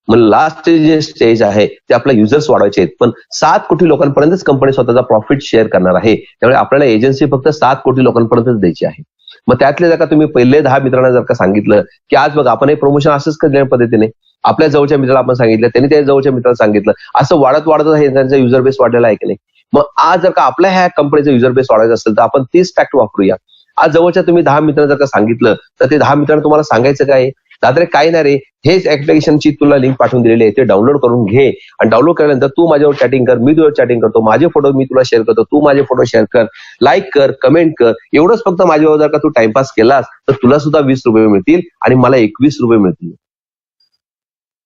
मग लास्ट जे स्टेज आहे ते आपला युजर्स वाढवायचे आहेत, पण 7 कोटी लोकांपर्यंतच कंपनी स्वतःचा प्रॉफिट शेअर करणार आहे. त्यामुळे आपल्याला एजन्सी फक्त 7 कोटी लोकांपर्यंतच द्यायची आहे. मग त्यातले जर का तुम्ही पहिले 10 मित्रांना जर का सांगितलं की आज बघा आपण हे प्रमोशन असंच करण्याच्या पद्धतीने आपल्या जवळच्या मित्राला आपण सांगितलं, त्यांनी त्या जवळच्या मित्राला सांगितलं, असं वाढत वाढत हे त्यांचा युजर बेस वाढलेला आहे की नाही. मग आज जर का आपल्या ह्या कंपनीचा युजर बेस वाढायचा असेल तर आपण 30 फॅक्ट वापरूया. आज जवळच्या तुम्ही 10 मित्रांना जर का सांगितलं तर ते 10 मित्रांना तुम्हाला सांगायचं काय, दादरे काय नाही रे, हेच ऍप्लिकेशनची तुला लिंक पाठवून दिलेली आहे, ते डाउनलोड करून घे आणि डाउनलोड केल्यानंतर तू माझ्यावर चॅटिंग कर, मी तुझ्यावर चॅटिंग करतो, माझे फोटो मी तुला शेअर करतो, तू माझे फोटो शेअर कर, लाईक कर, कमेंट कर. एवढंच फक्त माझ्यावर जर का तू टाइमपास केलास तर तुला सुद्धा 20 रुपये मिळतील आणि मला 21 रुपये मिळतील.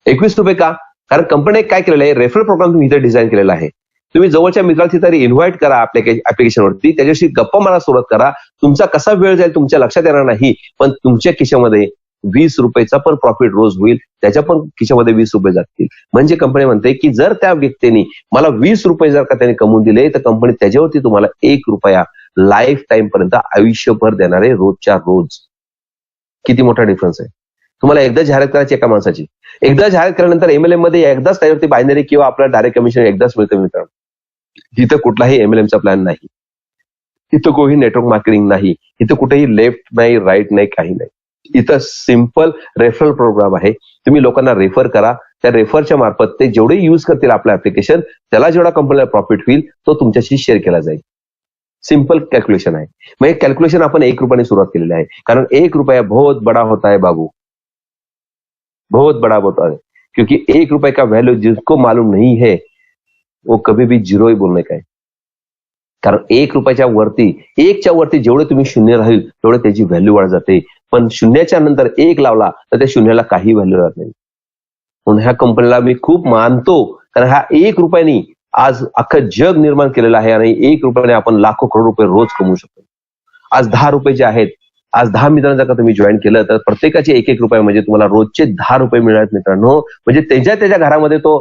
21 रुपये का? कारण कंपनीने काय केलेलं आहे, रेफरल प्रोग्राम तुम्ही इथे डिझाईन केलेला आहे. तुम्ही जवळच्या मित्राला तिथे इन्व्हाइट करा आपल्या ऍप्लिकेशनवरती, त्याच्याशी गप्पा मारा सुरुवात करा. तुमचा कसा वेळ जाईल तुमच्या लक्षात येणार नाही, पण तुमच्या खिशामध्ये 20 रुपयाचा पण प्रॉफिट रोज होईल, त्याच्या पण खिशामध्ये 20 रुपये जातील. म्हणजे कंपनी म्हणते की जर त्या व्यक्तीने मला 20 रुपये जर का त्याने कमवून दिले तर कंपनी त्याच्यावरती तुम्हाला 1 रुपया लाईफ टाइम पर्यंत आयुष्यभर देणार आहे, रोजच्या रोज. किती मोठा डिफरन्स आहे. तुम्हाला एकदा जाहिरात करायची एका माणसाची, एकदा जाहिरात केल्यानंतर एमएलएम मध्ये एकदाच त्याच्यावरती बायनरी किंवा आपल्याला डायरेक्ट कमिशन एकदाच मिळतं मित्रांनो. तिथं कुठलाही एमएलएमचा प्लॅन नाही, तिथं कोणी नेटवर्क मार्केटिंग नाही, इथं कुठेही लेफ्ट नाही, राईट नाही, काही नाही. इथं सिंपल रेफरल प्रोग्राम आहे. तुम्ही लोकांना रेफर करा, त्या रेफरच्या मार्फत ते जेवढे युज करतील आपलं ऍप्लिकेशन, त्याला जेवढा कंपनीला प्रॉफिट होईल तो तुमच्याशी शेअर केला जाईल. सिंपल कॅल्क्युलेशन आहे. मग हे कॅल्क्युलेशन आपण 1 रुपयाने सुरुवात केलेली आहे. कारण 1 रुपया बहुत बडा होता है बाबू, बहुत बड़ा होता है. क्योंकि 1 रुपए का वैल्यू जिसको मालूम नहीं है वो कभी भी जीरो ही बोलने का है. कारण 1 रुपयाच्या वरती, 1च्या वरती जेवढे तुम्ही शून्य राहील तेवढे त्याची व्हॅल्यू वाढत जाते. पण शून्याच्या नंतर 1 लावला तर त्या शून्याला काही व्हॅल्यू राहत नाही. म्हणून ह्या कंपनीला मी खूप मानतो, कारण हा 1 रुपयानी आज अख्खं जग निर्माण केलेलं आहे आणि 1 रुपयाने आपण लाखो करोड रुपये रोज कमवू शकतो. आज 10 रुपये जे आहेत, आज 10 मित्रांना जर का तुम्ही जॉईन केलं तर प्रत्येकाचे 1-1 रुपये म्हणजे तुम्हाला रोजचे 10 रुपये मिळणार मित्रांनो. म्हणजे त्याच्या घरामध्ये तो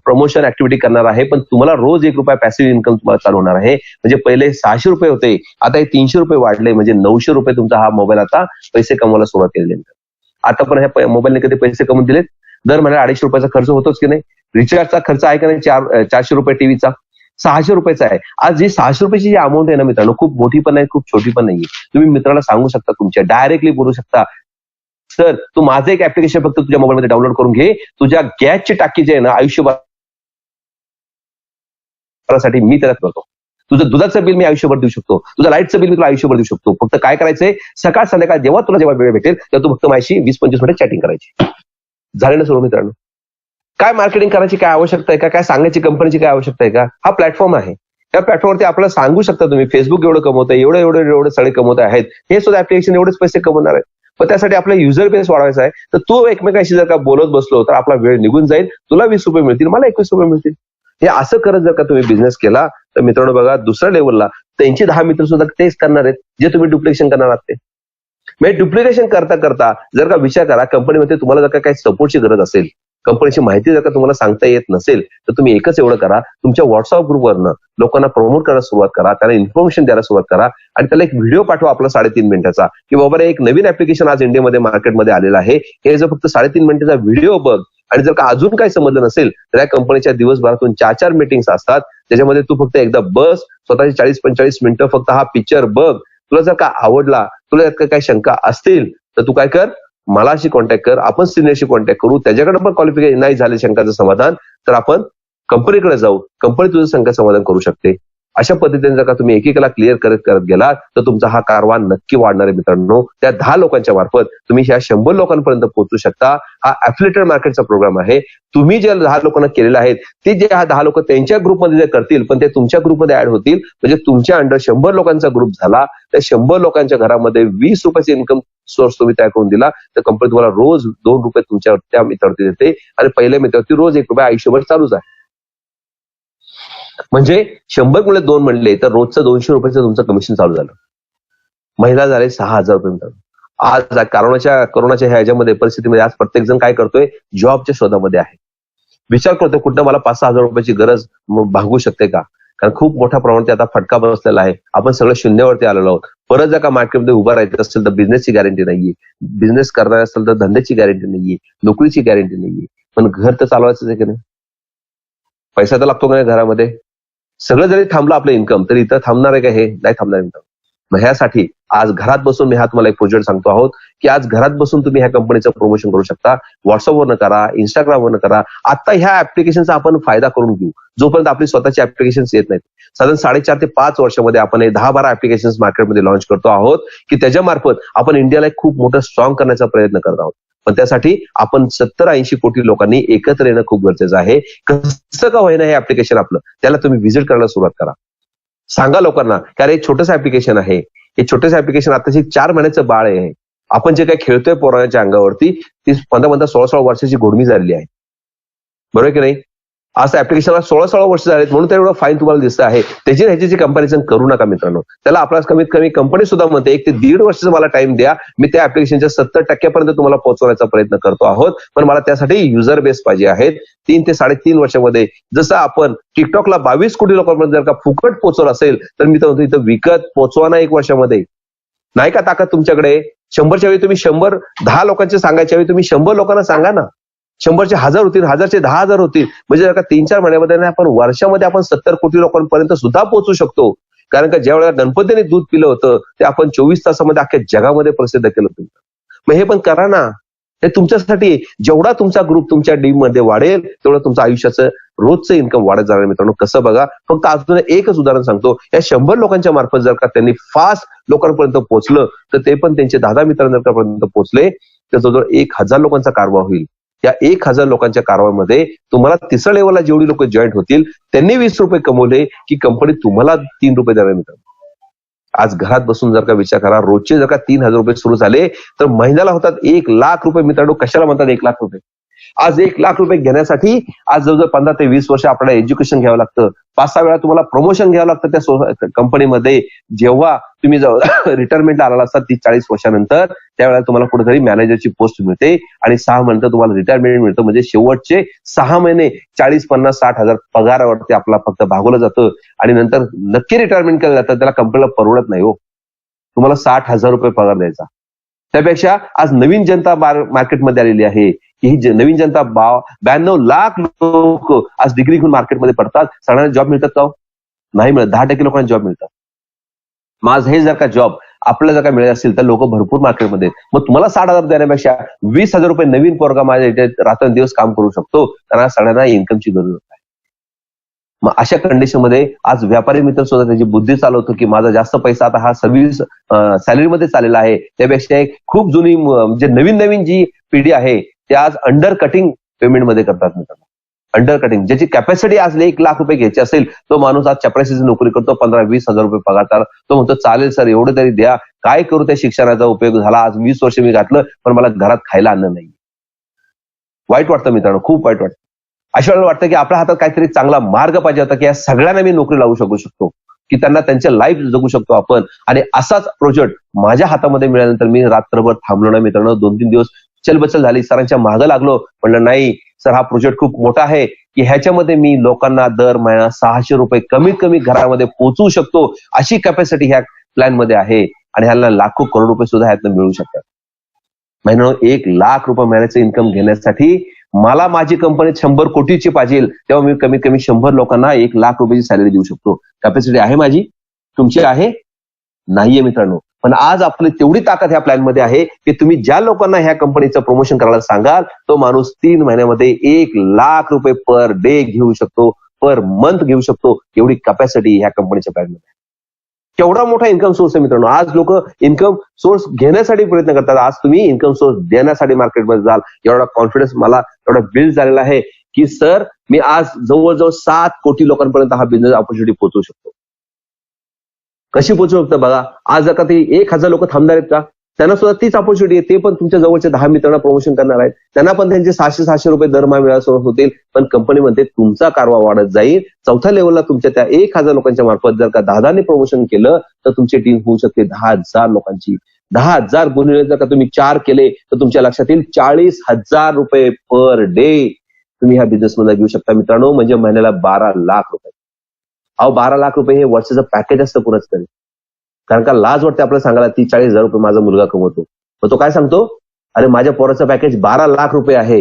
प्रमोशन ऍक्टिव्हिटी करणार आहे, पण तुम्हाला रोज 1 रुपया पॅसिव्ह इन्कम तुम्हाला चालू होणार आहे. म्हणजे पहिले 600 रुपये होते, आता हे 300 रुपये वाढले, म्हणजे 900 रुपये तुमचा हा मोबाईल आता पैसे कमवायला सुरुवात केलेली आहे. आता पण ह्या मोबाईलने कधी पैसे कमवून दिलेत? दर महिन्याला 250 रुपयाचा खर्च होतोच की नाही? रिचार्जचा खर्च आहे का नाही? 400 रुपये टीव्हीचा, 600 रुपयाचा आहे. आज जी 600 रुपयाची जी अमाऊंट आहे ना मित्रांनो, खूप मोठी पण नाही, खूप छोटी पण नाहीये. तुम्ही मित्राला सांगू शकता, तुमच्या डायरेक्टली बोलू शकता, सर तू माझं एक ऍप्लिकेशन फक्त तुझ्या मोबाईलमध्ये डाउनलोड करून घे, तुझ्या गॅसची टाकी जे आहे ना आयुष्यभरासाठी मी त्याला करतो. तुझं दुधाचं बिल मी आयुष्यभर देऊ शकतो, तुझं लाईटचं बिल मी तुला आयुष्यभर देऊ शकतो. फक्त काय करायचंय, सकाळ संध्याकाळ जेव्हा वेळ भेटेल तेव्हा तू फक्त माझी 20-25 मिनिटं चॅटिंग करायची. झाले ना सर्व मित्रांनो? काय मार्केटिंग करायची काय आवश्यकता आहे का? काय सांगायची कंपनीची काय आवश्यकता आहे का? हा प्लॅटफॉर्म आहे. त्या प्लॅटफॉर्मवरती आपल्याला सांगू शकता तुम्ही, फेसबुक एवढं कमवतंय, एवढे सगळे कमवत आहेत, हे सुद्धा ऍप्लिकेशन एवढेच पैसे कमवणार आहेत. पण त्यासाठी आपला युजर बेस वाढवायचा आहे. तर तो एकमेकांशी जर का बोलत बसलो तर आपला वेळ निघून जाईल. तुला 20 रुपये मिळतील, मला 21 रुपये मिळतील. हे असं करत जर का तुम्ही बिझनेस केला तर मित्रांनो बघा, दुसऱ्या लेवलला त्यांचे 10 मित्र सुद्धा तेच करणार आहेत जे तुम्ही डुप्लिकेशन करणार आहात ते. म्हणजे डुप्लिकेशन करता करता जर का विचार करा, कंपनीमध्ये तुम्हाला जर का काही सपोर्टची गरज असेल, कंपनीची माहिती जर का तुम्हाला सांगता येत नसेल, तर तुम्ही एकच एवढं करा, तुमच्या व्हॉट्सअप ग्रुपवरनं लोकांना प्रमोट करायला सुरुवात करा, त्याला इन्फॉर्मेशन द्यायला सुरुवात करा आणि त्याला एक व्हिडिओ पाठवा आपला 3.5 मिनिटाचा, की बाबा एक नवीन ऍप्लिकेशन आज इंडियामध्ये मार्केटमध्ये आलेलं आहे, हे जर फक्त 3.5 मिनिटाचा व्हिडिओ बघ. आणि जर का अजून काही समजलं नसेल तर या कंपनीच्या दिवसभरातून 4-4 मीटिंग्स असतात, त्याच्यामध्ये तू फक्त एकदा बस, स्वतःची 40-45 मिनिटं फक्त हा पिक्चर बघ. तुला जर का आवडला, तुला यात काही शंका असतील तर तू काय कर, मलाशी कॉन्टॅक्ट कर, आपण सिनियरशी कॉन्टॅक्ट करू, त्याच्याकडे पण क्वालिफिकेशन नाही झाले शंकाचं समाधान तर आपण कंपनीकडे जाऊ, कंपनी तुझं शंका समाधान करू शकते. अशा पद्धतीने जर का तुम्ही एकेकाला क्लिअर करत गेलात तर तुमचा हा कारभार नक्की वाढणार आहे मित्रांनो. त्या 10 लोकांच्या मार्फत तुम्ही ह्या 100 लोकांपर्यंत पोहोचू शकता. हा ॲफिलिएटेड मार्केटचा प्रोग्राम आहे. तुम्ही जे 10 लोकांना केलेले आहेत ते जे 10 लोक त्यांच्या ग्रुपमध्ये जे करतील, पण ते तुमच्या ग्रुपमध्ये ऍड होतील, म्हणजे तुमच्या अंडर 100 लोकांचा ग्रुप झाला. त्या 100 लोकांच्या घरामध्ये 20 रुपयाचे इन्कम सोर्स तुम्ही तयार करून दिला तर कंपनी तुम्हाला रोज 2 रुपये तुमच्या त्या मित्रावरती देते आणि पहिल्या मित्रावरती रोज 1 रुपया आयुष्यभर चालूच आहे. म्हणजे 100 गुणिले 2 म्हणले तर रोजचं 200 रुपयाचं तुमचं कमिशन चालू झालं. महिना झाले 6,000 रुपये. आज कोरोनाच्या ह्याच्यामध्ये परिस्थितीमध्ये आज प्रत्येक जण काय करतोय, जॉबच्या शोधामध्ये आहे. विचार करतोय कुठं मला 5-6 हजार रुपयाची गरज भागवू शकते का? कारण खूप मोठ्या प्रमाणात आता फटका बसलेला आहे. आपण सगळं शून्यावरती आलेलो आहोत. परत जर का मार्केटमध्ये उभा राहायचं असेल तर बिझनेसची गॅरंटी नाहीये, बिझनेस करणार असेल तर धंद्याची गॅरंटी नाहीये, नोकरीची गॅरंटी नाहीये. पण घर तर चालवायचंच आहे की नाही? पैसा तर लागतो का नाही घरामध्ये? सगळं जरी थांबलं आपलं इन्कम तरी इथं थांबणार आहे का? हे नाही थांबणार इन्कम. मग ह्यासाठी आज घरात बसून मी तुम्हाला एक प्रोजेक्ट सांगतो आहोत की आज घरात बसून तुम्ही ह्या कंपनीचं प्रमोशन करू शकता. व्हॉट्सअपवरनं करा, इंस्टाग्रामवरनं करा. आता ह्या ऍप्लिकेशनचा आपण फायदा करून घेऊ. जोपर्यंत आपली स्वतःची ऍप्लिकेशन येत नाहीत, साधारण 4.5 ते 5 वर्षामध्ये आपण हे 10-12 ऍप्लिकेशन मार्केटमध्ये लॉन्च करतो आहोत की त्याच्या मार्फत आपण इंडियाला एक खूप मोठं स्ट्रॉंग करण्याचा प्रयत्न करत आहोत. पण त्यासाठी आपण 70-80 कोटी लोकांनी एकत्र येणं खूप गरजेचं आहे. कसं का होईना हे ऍप्लिकेशन आपलं, त्याला तुम्ही व्हिजिट करायला सुरुवात करा. सांगा लोकांना की अरे छोटंसं ऍप्लिकेशन आहे, हे छोटंसं ऍप्लिकेशन आताची 4 महिन्याचं बाळ आहे. आपण जे काही खेळतोय पोरांच्या अंगावरती ती 15-16 वर्षाची घोडमी झालेली आहे. बरोबर की नाही? असं ऍप्लिकेशनला 16 वर्ष झालेत म्हणून तर एवढं फाईन तुम्हाला दिसतं आहे. त्याची ह्याची कंपॅरिझन करू नका मित्रांनो. त्याला आपला कमीत कमी कंपनी सुद्धा म्हणते 1 ते 1.5 वर्षाचा मला टाइम द्या, मी त्या ऍप्लिकेशनच्या 70% तुम्हाला पोहोचवण्याचा प्रयत्न करतो आहोत. पण मला त्यासाठी युजर बेस पाहिजे आहेत. 3 ते 3.5 वर्षामध्ये जसं आपण टिकटॉकला 22 कोटी लोकांपर्यंत जर का फुकट पोहोचवलं असेल तर मी तर म्हणतो इथं विकत पोहोचवा ना 1 वर्षामध्ये. नाही का ताकद तुमच्याकडे? 100च्या वेळी तुम्ही 10 लोकांचे सांगायच्या वेळी तुम्ही 100 लोकांना सांगा ना. 100चे 1000 होतील, 1000चे 10,000 होतील. म्हणजे जर का 3-4 महिन्यामध्ये आपण वर्षामध्ये आपण 70 कोटी लोकांपर्यंत सुद्धा पोहोचू शकतो. कारण का ज्या वेळेला गणपतीने दूध पिलं होतं ते आपण 24 तासामध्ये अख्ख्या जगामध्ये प्रसिद्ध केलं होतं. मग हे पण करा ना. हे तुमच्यासाठी जेवढा तुमचा ग्रुप तुमच्या टीम मध्ये वाढेल तेवढं तुमचं आयुष्याचं रोजचं इन्कम वाढत जाणार मित्रांनो. कसं बघा, फक्त अजून एकच उदाहरण सांगतो. या 100 लोकांच्या मार्फत जर का त्यांनी फास्ट लोकांपर्यंत पोहोचलं तर ते पण त्यांचे 10 मित्रांपर्यंत पोहोचले तर जवळजवळ 1000 लोकांचा कारभार होईल. या 1000 लोकांच्या कारभारामध्ये तुम्हाला तिसऱ्या लेवलला जेवढी लोक जॉईंट होतील त्यांनी 20 रुपये कमवले की कंपनी तुम्हाला 3 रुपये देणार मित्रांनो. आज घरात बसून जर का विचार करा, रोजचे जर का 3000 रुपये सुरू झाले तर महिन्याला होतात 1,00,000 रुपये मित्रांनो. कशाला म्हणतात 1,00,000 रुपये? आज 1,00,000 रुपये घेण्यासाठी आज जवळजवळ 15 ते 20 वर्ष आपल्याला एज्युकेशन घ्यावं लागतं. 5-6 वेळा तुम्हाला प्रमोशन घ्यावं लागतं त्या कंपनीमध्ये. जेव्हा तुम्ही रिटायरमेंटला आला असतात 30-40 वर्षानंतर त्यावेळेला तुम्हाला कुठेतरी मॅनेजरची पोस्ट मिळते आणि 6 महिन्यानंतर तुम्हाला रिटायरमेंट मिळतं. म्हणजे शेवटचे 6 महिने 40-50-60 हजार पगारावरती आपला फक्त भागवलं जातं आणि नंतर नक्की रिटायरमेंट केलं जातं. त्याला कंपनीला परवडत नाही हो तुम्हाला 60,000 रुपये पगार द्यायचा. त्यापेक्षा आज नवीन जनता मार्केटमध्ये आलेली आहे की ही नवीन जनता 92 लाख लोक आज डिग्री घेऊन मार्केटमध्ये पडतात. सगळ्यांना जॉब मिळतात का? नाही मिळत. 10% लोकांना जॉब मिळतात. माझ हे जर का जॉब आपल्याला जर का मिळत असेल तर लोक भरपूर मार्केटमध्ये. मग तुम्हाला 60,000 देण्यापेक्षा 20,000 रुपये नवीन पोरगा माझ्या इथे रात्रंदिवस काम करू शकतो. कारण सगळ्यांना इन्कमची गरज आहे. मग अशा कंडिशनमध्ये आज व्यापारी मित्र सुद्धा त्याची बुद्धी चालवतो की माझा जास्त पैसा आता हा सर्व्हिस सॅलरीमध्ये चाललेला आहे. त्यापेक्षा एक खूप जुनी म्हणजे नवीन जी पिढी आहे ते आज अंडर कटिंग पेमेंटमध्ये करतात मित्रांनो. अंडर कटिंग ज्याची कॅपॅसिटी आज 1,00,000 रुपये घ्यायची असेल तो माणूस आज चपराशीची नोकरी करतो. 15-20 हजार रुपये पगार. तो म्हणतो चालेल सर एवढं तरी द्या, काय करू त्या शिक्षणाचा उपयोग झाला. आज 20 वर्ष मी घातलं पण मला घरात खायला आणलं नाही. वाईट वाटतं मित्रांनो, खूप वाईट वाटतं. अशा वेळेला वाटतं की आपल्या हातात काहीतरी चांगला मार्ग पाहिजे होता की या सगळ्यांना मी नोकरी लावू शकतो की त्यांना त्यांच्या लाईफ जगू शकतो आपण. आणि असाच प्रोजेक्ट माझ्या हातामध्ये मिळाल्यानंतर मी रात्रभर थांबलो ना मित्रांनो. 2-3 दिवस चलबचल झाली. सरांच्या मागं लागलो. म्हणलं नाही सर हा प्रोजेक्ट खूप मोठा आहे की ह्याच्यामध्ये मी लोकांना दर महिना 600 रुपये कमीत कमी घरामध्ये पोहोचवू शकतो अशी कॅपॅसिटी ह्या प्लॅन मध्ये आहे. आणि ह्याला लाखो करोड रुपये सुद्धा ह्यातनं मिळू शकतात. महिन्याला 1,00,000 रुपये महिन्याचं इन्कम घेण्यासाठी मला माझी कंपनी 100 कोटीची पाहिजे तेव्हा मी कमीत कमी 100 लोकांना 1,00,000 रुपयाची सॅलरी देऊ शकतो. कॅपॅसिटी आहे माझी? तुमची आहे? नाहीये मित्रांनो. पण आज आपली तेवढी ताकद ह्या प्लॅन मध्ये आहे की तुम्ही ज्या लोकांना ह्या कंपनीचं प्रमोशन करायला सांगाल तो माणूस 3 महिन्यामध्ये 1,00,000 रुपये पर डे घेऊ शकतो, पर मंथ घेऊ शकतो. एवढी कॅपॅसिटी ह्या कंपनीच्या प्लॅन मध्ये. केवढा मोठा इन्कम सोर्स आहे मित्रांनो. आज लोक इन्कम सोर्स घेण्यासाठी प्रयत्न करतात. आज तुम्ही इन्कम सोर्स देण्यासाठी मार्केटमध्ये जाल. एवढा कॉन्फिडन्स मला एवढा बिल्ड झालेला आहे की सर मी आज जवळजवळ 7 कोटी लोकांपर्यंत हा बिझनेस ऑपॉर्च्युनिटी पोहोचवू शकतो. कशी पोहोचू शकतं बघा. आज जर का ते 1,000 लोक थांबणार आहेत का? त्यांना सुद्धा तीच ऑपॉर्च्युनिटी आहे. ते पण तुमच्या जवळच्या 10 मित्रांना प्रमोशन करणार आहेत. त्यांना पण त्यांचे 600 रुपये दरमहा मिळायला होतील. पण कंपनीमध्ये तुमचा कारभार वाढत जाईल. 4थ्या लेवलला तुमच्या त्या 1,000 लोकांच्या मार्फत जर का 10 प्रमोशन केलं तर तुमची टीम होऊ शकते 10,000 लोकांची. 10,000 गुणिले जर का तुम्ही 4 केले तर तुमच्या लक्षात येईल 40,000 रुपये पर डे तुम्ही ह्या बिझनेसमध्ये घेऊ शकता मित्रांनो. म्हणजे महिन्याला 12,00,000 रुपये. 12,00,000 रुपये हे वर्षाचं पॅकेज असतं कुणाच तरी. कारण का लाज वाटते आपल्याला सांगायला 30-40 हजार रुपये माझा मुलगा कमवतो. मग तो काय सांगतो, अरे माझ्या पोराचं पॅकेज 12,00,000 रुपये आहे.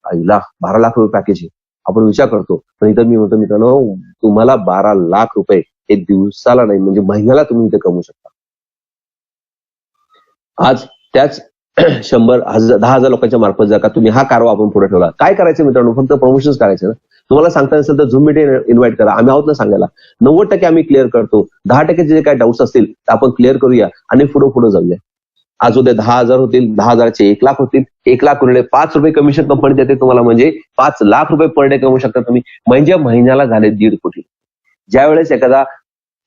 आईला 12,00,000 रुपये पॅकेज आहे. आपण विचार करतो. पण इथं मी म्हणतो मित्रांनो तुम्हाला 12,00,000 रुपये हे दिवसाला नाही म्हणजे महिन्याला तुम्ही इथे कमवू शकता. आज त्याच 10,000 लोकांच्या मार्फत जर का तुम्ही हा कारवा आपण पुढे ठेवला. काय करायचं मित्रांनो, फक्त प्रमोशन करायचं ना. तुम्हाला सांगता नसेल तर झूम मीटिंग इन्व्हाइट करा. आम्ही आहोत ना सांगायला. 90% आम्ही क्लिअर करतो. 10% जे काही डाऊट्स असतील ते आपण क्लिअर करूया आणि पुढे जाऊया. आज उद्या 10,000 होतील, 10,000चे 1,00,000 होतील. 1,00,000 गुणिले 5 रुपये कमिशन कंपनी देते तुम्हाला म्हणजे 5,00,000 रुपये पर डे कमवू शकता तुम्ही. म्हणजे महिन्याला झाले 1.5 कोटी. ज्यावेळेस एखादा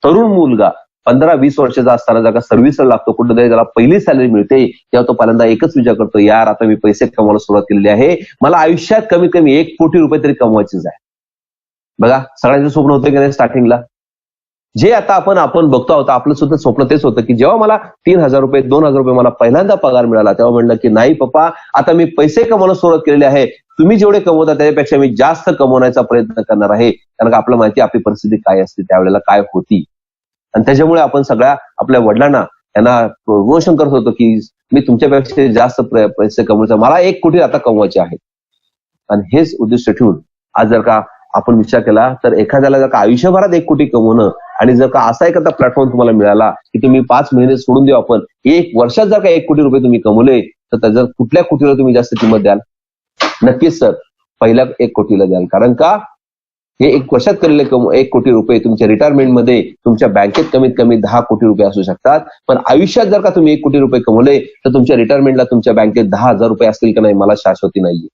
तरुण मुलगा 15-20 वर्षाचा असताना जर का सर्व्हिसला लागतो कुठेतरी त्याला पहिली सॅलरी मिळते तेव्हा तो पहिल्यांदा एकच विचार करतो, यार आता मी पैसे कमवायला सुरुवात केलेली आहे. मला आयुष्यात कमीत कमी 1 कोटी रुपये तरी कमवायचेच आहे. बघा सगळ्यांचं स्वप्न होतं की नाही स्टार्टिंगला. जे आता आपण बघतो आहोत आपलं सुद्धा स्वप्न तेच होतं की जेव्हा मला 3,000 रुपये 2,000 रुपये मला पहिल्यांदा पगार मिळाला तेव्हा म्हणलं की नाही पप्पा आता मी पैसे कमवणं सुरुवात केलेली आहे. तुम्ही जेवढे कमवता त्याच्यापेक्षा मी जास्त कमवण्याचा प्रयत्न करणार आहे. कारण का आपल्याला माहिती आपली परिस्थिती काय असते त्यावेळेला काय होती. आणि त्याच्यामुळे आपण सगळ्या आपल्या वडिलांना त्यांना प्रमोशन करत होतो की मी तुमच्यापेक्षा जास्त पैसे कमवायचा, मला 1 कोटी आता कमवायचे आहेत. आणि हेच उद्दिष्ट ठेवून आज जर का आपण विचार केला तर एखाद्याला जर का आयुष्यभरात 1 कोटी कमवणं आणि जर का असा एखादा प्लॅटफॉर्म तुम्हाला मिळाला की तुम्ही 5 महिने सोडून देऊ आपण 1 वर्षात जर का 1 कोटी रुपये तुम्ही कमवले तर त्याच्या कुठल्या कोटीला तुम्ही जास्त किंमत द्याल? नक्कीच सर, पहिल्या 1 कोटीला द्याल. कारण का? हे 1 वर्षात केलेले 1 कोटी रुपये तुमच्या रिटायरमेंटमध्ये तुमच्या बँकेत कमीत कमी 10 कोटी रुपये असू शकतात. पण आयुष्यात जर का तुम्ही 1 कोटी रुपये कमवले तर तुमच्या रिटायरमेंटला तुमच्या बँकेत 10,000 रुपये असतील का नाही मला शाश्वती नाहीये.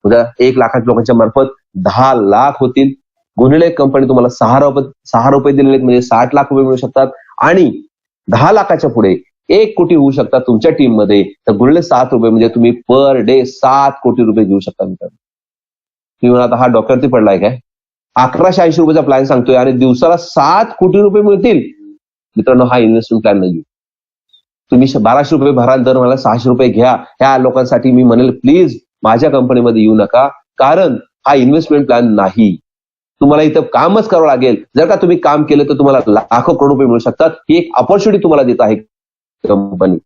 उद्या 1 लाखाच्या लोकांच्या मार्फत 10 लाख होतील. गुणिले कंपनी तुम्हाला 6 रुपये दिलेले म्हणजे 60 लाख रुपये मिळू शकतात. आणि 10 लाखाच्या पुढे 1 कोटी होऊ शकतात तुमच्या टीम मध्ये, तर गुणिले 7 रुपये म्हणजे तुम्ही पर डे 7 कोटी रुपये घेऊ शकता मित्रांनो. तुम्ही म्हणा आता हा डॉक्टरती पडलाय काय? 1180 रुपयाचा प्लॅन सांगतोय आणि दिवसाला 7 कोटी रुपये मिळतील. मित्रांनो, हा इन्व्हेस्टमेंट प्लॅन नाही. तुम्ही 1200 रुपये भराल, दर मला 600 रुपये घ्या. ह्या लोकांसाठी मी म्हणेल प्लीज माझ्या कंपनीमध्ये येऊ नका, कारण हा इन्व्हेस्टमेंट प्लॅन नाही. तुम्हाला इथं कामच करावं लागेल. जर का तुम्ही काम केलं तर तुम्हाला लाखो करोड रुपये मिळू शकतात. ही एक ऑपॉर्च्युनिटी तुम्हाला देत आहे कंपनी.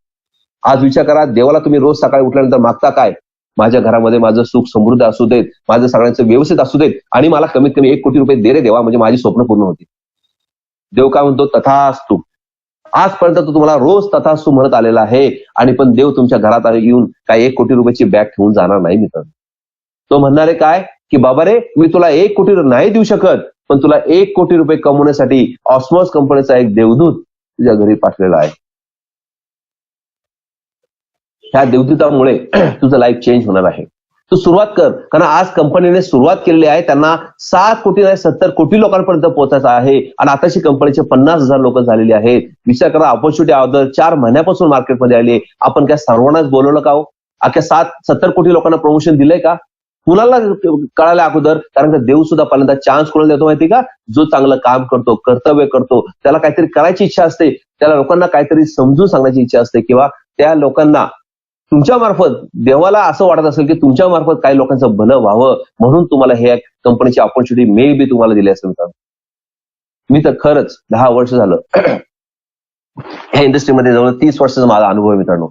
आज विचार करा, देवाला तुम्ही रोज सकाळी उठल्यानंतर मागता काय? माझ्या घरामध्ये माझं सुख समृद्ध असू देत, माझं सगळ्यांचं व्यवस्थित असू देत आणि मला कमीत कमी 1 कोटी रुपये दे रे देवा, म्हणजे माझी स्वप्न पूर्ण होती. देव काय म्हणतो? तथास्तु. आजपर्यंत तो तुम्हाला रोज तथास्तु म्हणत आलेला आहे. आणि पण देव तुमच्या घरात येऊन काय 1 कोटी रुपयाची बॅग ठेवून जाणार नाही मित्रांनो. तो म्हणणार आहे काय की बाबा रे, मी तुला 1 कोटी नाही देऊ शकत, पण तुला 1 कोटी रुपये कमवण्यासाठी ऑस्मॉस कंपनीचा एक देवदूत तुझ्या घरी पाठवलेला आहे. ह्या देवदूतामुळे तुझं लाईफ चेंज होणार आहे. तू सुरुवात कर, कारण आज कंपनीने सुरुवात केलेली आहे. त्यांना 7 कोटी नाही 70 कोटी लोकांपर्यंत पोहोचायचं आहे. आणि आताची कंपनीचे 50,000 लोक झालेली आहेत. विचार करा, ऑपॉर्च्युनिटी अगोदर 4 महिन्यापासून मार्केटमध्ये आली. आपण काय सर्वांनाच बोलवलं का हो? अख्या 70 कोटी लोकांना प्रमोशन दिलंय का? कुणाला कळालं अगोदर? कारण का देव सुद्धा पहिल्यांदा चान्स कोणाला देतो माहिती का? जो चांगलं काम करतो, कर्तव्य करतो, त्याला काहीतरी करायची इच्छा असते, त्याला लोकांना काहीतरी समजून सांगण्याची इच्छा असते, किंवा त्या लोकांना तुमच्या मार्फत, देवाला असं वाटत असेल की तुमच्या मार्फत काही लोकांचं भलं व्हावं, म्हणून तुम्हाला हे कंपनीची ऑपॉर्च्युनिटी मे बी तुम्हाला दिली असेल. मी तर खरंच 10 वर्ष झालं ह्या इंडस्ट्रीमध्ये, जवळ 30 वर्षाचा माझा अनुभव आहे मित्रांनो.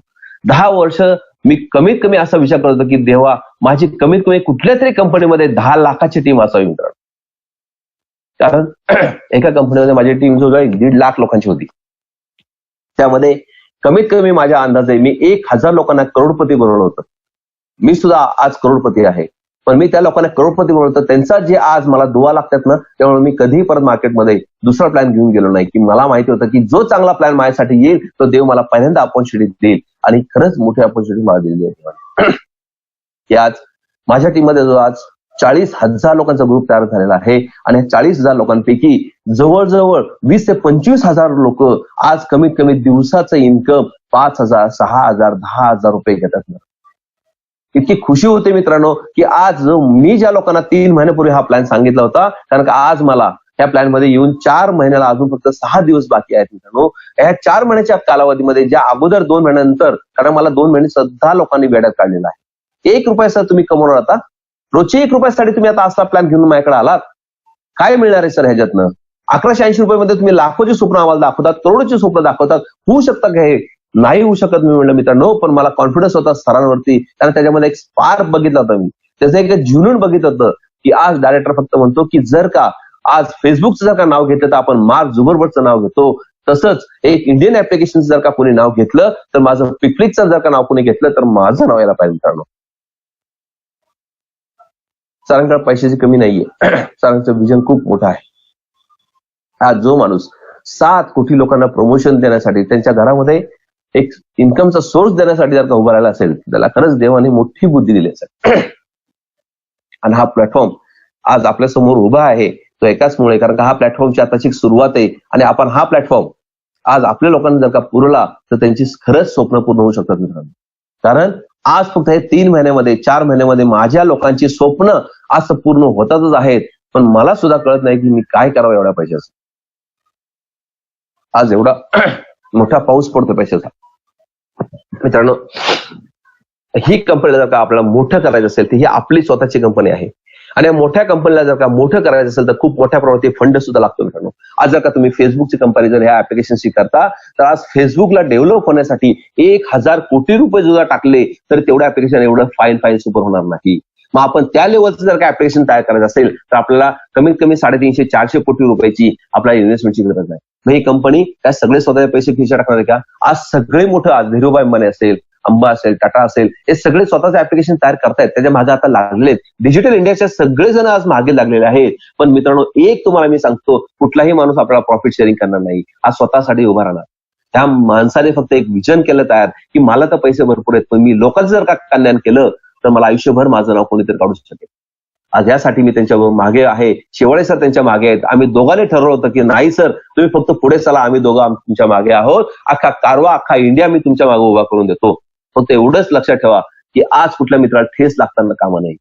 10 वर्ष मी कमीत कमी असा विचार करतो की देवा, माझी कमीत कमी कुठल्या तरी कंपनीमध्ये 10 लाखाची टीम असावी मित्रांनो. कारण एका कंपनीमध्ये माझी टीम जो 1.5 लाख लोकांची होती. त्यामध्ये कमीत कमी माझ्या अंदाजे मी 1000 लोकांना करोडपती बनवलं होतं. मी सुद्धा आज करोडपती आहे, पण मी त्या लोकांना करोडपती बनवलं होतं. त्यांचा जे आज मला दुवा लागतात ना, त्यामुळे मी कधीही परत मार्केटमध्ये दुसरा प्लॅन घेऊन गेलो नाही. की मला माहिती होतं की जो चांगला प्लॅन माझ्यासाठी येईल तो देव मला पहिल्यांदा ऑपॉर्च्युनिटी देईल. आणि खरंच मोठी ऑपॉर्च्युनिटी मला दिली आहे. की आज माझ्या टीममध्ये जो आज 40,000 लोकांचा ग्रुप तयार झालेला आहे. आणि 40,000 लोकांपैकी जवळजवळ 20 ते 25,000 लोक आज कमीत कमी दिवसाचं इन्कम 5,000, 6,000, 10,000 रुपये घेतात. इतकी खुशी होते मित्रांनो की आज मी ज्या लोकांना 3 महिन्यापूर्वी हा प्लॅन सांगितला होता, कारण का आज मला या प्लॅन मध्ये येऊन 4 महिन्याला अजून फक्त 6 दिवस बाकी आहेत मित्रांनो. या 4 महिन्याच्या कालावधीमध्ये, ज्या अगोदर 2 महिन्यानंतर, कारण मला 2 महिने सुद्धा लोकांनी वेड्यात काढलेला आहे. 1 रुपयाचा तुम्ही कमवणार आता, रोजचे 1 रुपयासाठी तुम्ही आता असला प्लॅन घेऊन माझ्याकडे आलात, काय मिळणार आहे सर ह्याच्यातनं? 1180 रुपयामध्ये तुम्ही लाखोची स्वप्न आम्हाला दाखवतात, करोडोची स्वप्न दाखवतात. होऊ शकतं का हे? नाही होऊ शकत मी म्हणलं मित्रांनो. पण मला कॉन्फिडन्स होता सरांवरती, कारण त्याच्यामध्ये एक स्पार्क बघितला होता मी, त्याचं एक जुनून बघितलं होतं. की आज डायरेक्टर फक्त म्हणतो की जर का आज फेसबुकचं जर का नाव घेतलं तर आपण मार्क झुकरबर्गचं नाव घेतो, तसंच एक इंडियन ऍप्लिकेशनचं जर का कोणी नाव घेतलं तर माझं पिकफ्लिकचं जर का नाव कोणी घेतलं तर माझं नाव यायला पाहिजे मित्रांनो. सरांकडे पैशाची कमी नाहीये. सरांचं विजन खूप मोठं आहे. आज जो माणूस 7 कोटी लोकांना प्रमोशन देण्यासाठी, त्यांच्या घरामध्ये एक इन्कमचा सोर्स देण्यासाठी जर का उभा राहिला असेल, त्याला खरंच देवाने मोठी बुद्धी दिली असेल. आणि हा प्लॅटफॉर्म आज आपल्या समोर उभा आहे तो एकाच मुळे, कारण का हा प्लॅटफॉर्मची आताची सुरुवात आहे. आणि आपण हा प्लॅटफॉर्म आज आपल्या लोकांना जर का पुरवला तर त्यांची खरंच स्वप्न पूर्ण होऊ शकतात मित्रांनो. कारण आज फक्त हे 3 महिन्यामध्ये, 4 महिन्यामध्ये माझ्या लोकांची स्वप्न आज पूर्ण होतातच आहेत. पण मला सुद्धा कळत नाही की मी काय करावं एवढ्या पैशाचं. आज एवढा मोठा पाऊस पडतो पैशाचा मित्रांनो. ही कंपनी जर का आपल्याला मोठं करायचं असेल तर ही आपली स्वतःची कंपनी आहे. आणि या मोठ्या कंपनीला जर का मोठं करायचं असेल तर खूप मोठ्या प्रमाणात फंड सुद्धा लागतो मित्रांनो. आज जर का तुम्ही फेसबुकची कंपनी जर ह्या ऍप्लिकेशनशी करता, तर आज फेसबुकला डेव्हलप होण्यासाठी 1000 कोटी रुपये सुद्धा टाकले तर तेवढं ऍप्लिकेशन एवढं फाईन सुपर होणार नाही. मग आपण त्या लेवलचं जर का ऍप्लिकेशन तयार करायचं असेल तर आपल्याला कमीत कमी 350-400 कोटी रुपयाची आपल्या इन्व्हेस्टमेंटची गरज आहे. मग ही कंपनी काय सगळे स्वतःचे पैसे खिशात टाकणार आहे का? आज सगळे मोठं, आज धीरूभाई अंबानी असेल, अंबा असेल, टाटा असेल, हे सगळे स्वतःचे ऍप्लिकेशन तयार करतायत, त्याच्या मागे आता लागलेत. डिजिटल इंडियाचे सगळेजण आज मागे लागलेले आहेत. पण मित्रांनो, एक तुम्हाला मी सांगतो, कुठलाही माणूस आपल्याला प्रॉफिट शेअरिंग करणार नाही, आज स्वतःसाठी उभा राहणार. त्या माणसाने फक्त एक विजन केलं तयार, की मला तर पैसे भरपूर आहेत, पण मी लोकांचं जर का कल्याण केलं तर मला आयुष्यभर माझं नाव कोणीतरी काढू शकेल. आज यासाठी मी त्यांच्या मागे आहे. शेवाळे सर त्यांच्या मागे आहेत. आम्ही दोघांनी ठरवलं होतं की नाही सर, तुम्ही फक्त पुढे चला, आम्ही दोघं तुमच्या मागे आहोत. अख्खा कारवा, अख्खा इंडिया मी तुमच्या मागे उभा करून देतो. फक्त एवढंच लक्षात ठेवा की आज कुठल्या मित्राला ठेस लागताना कामा नाही.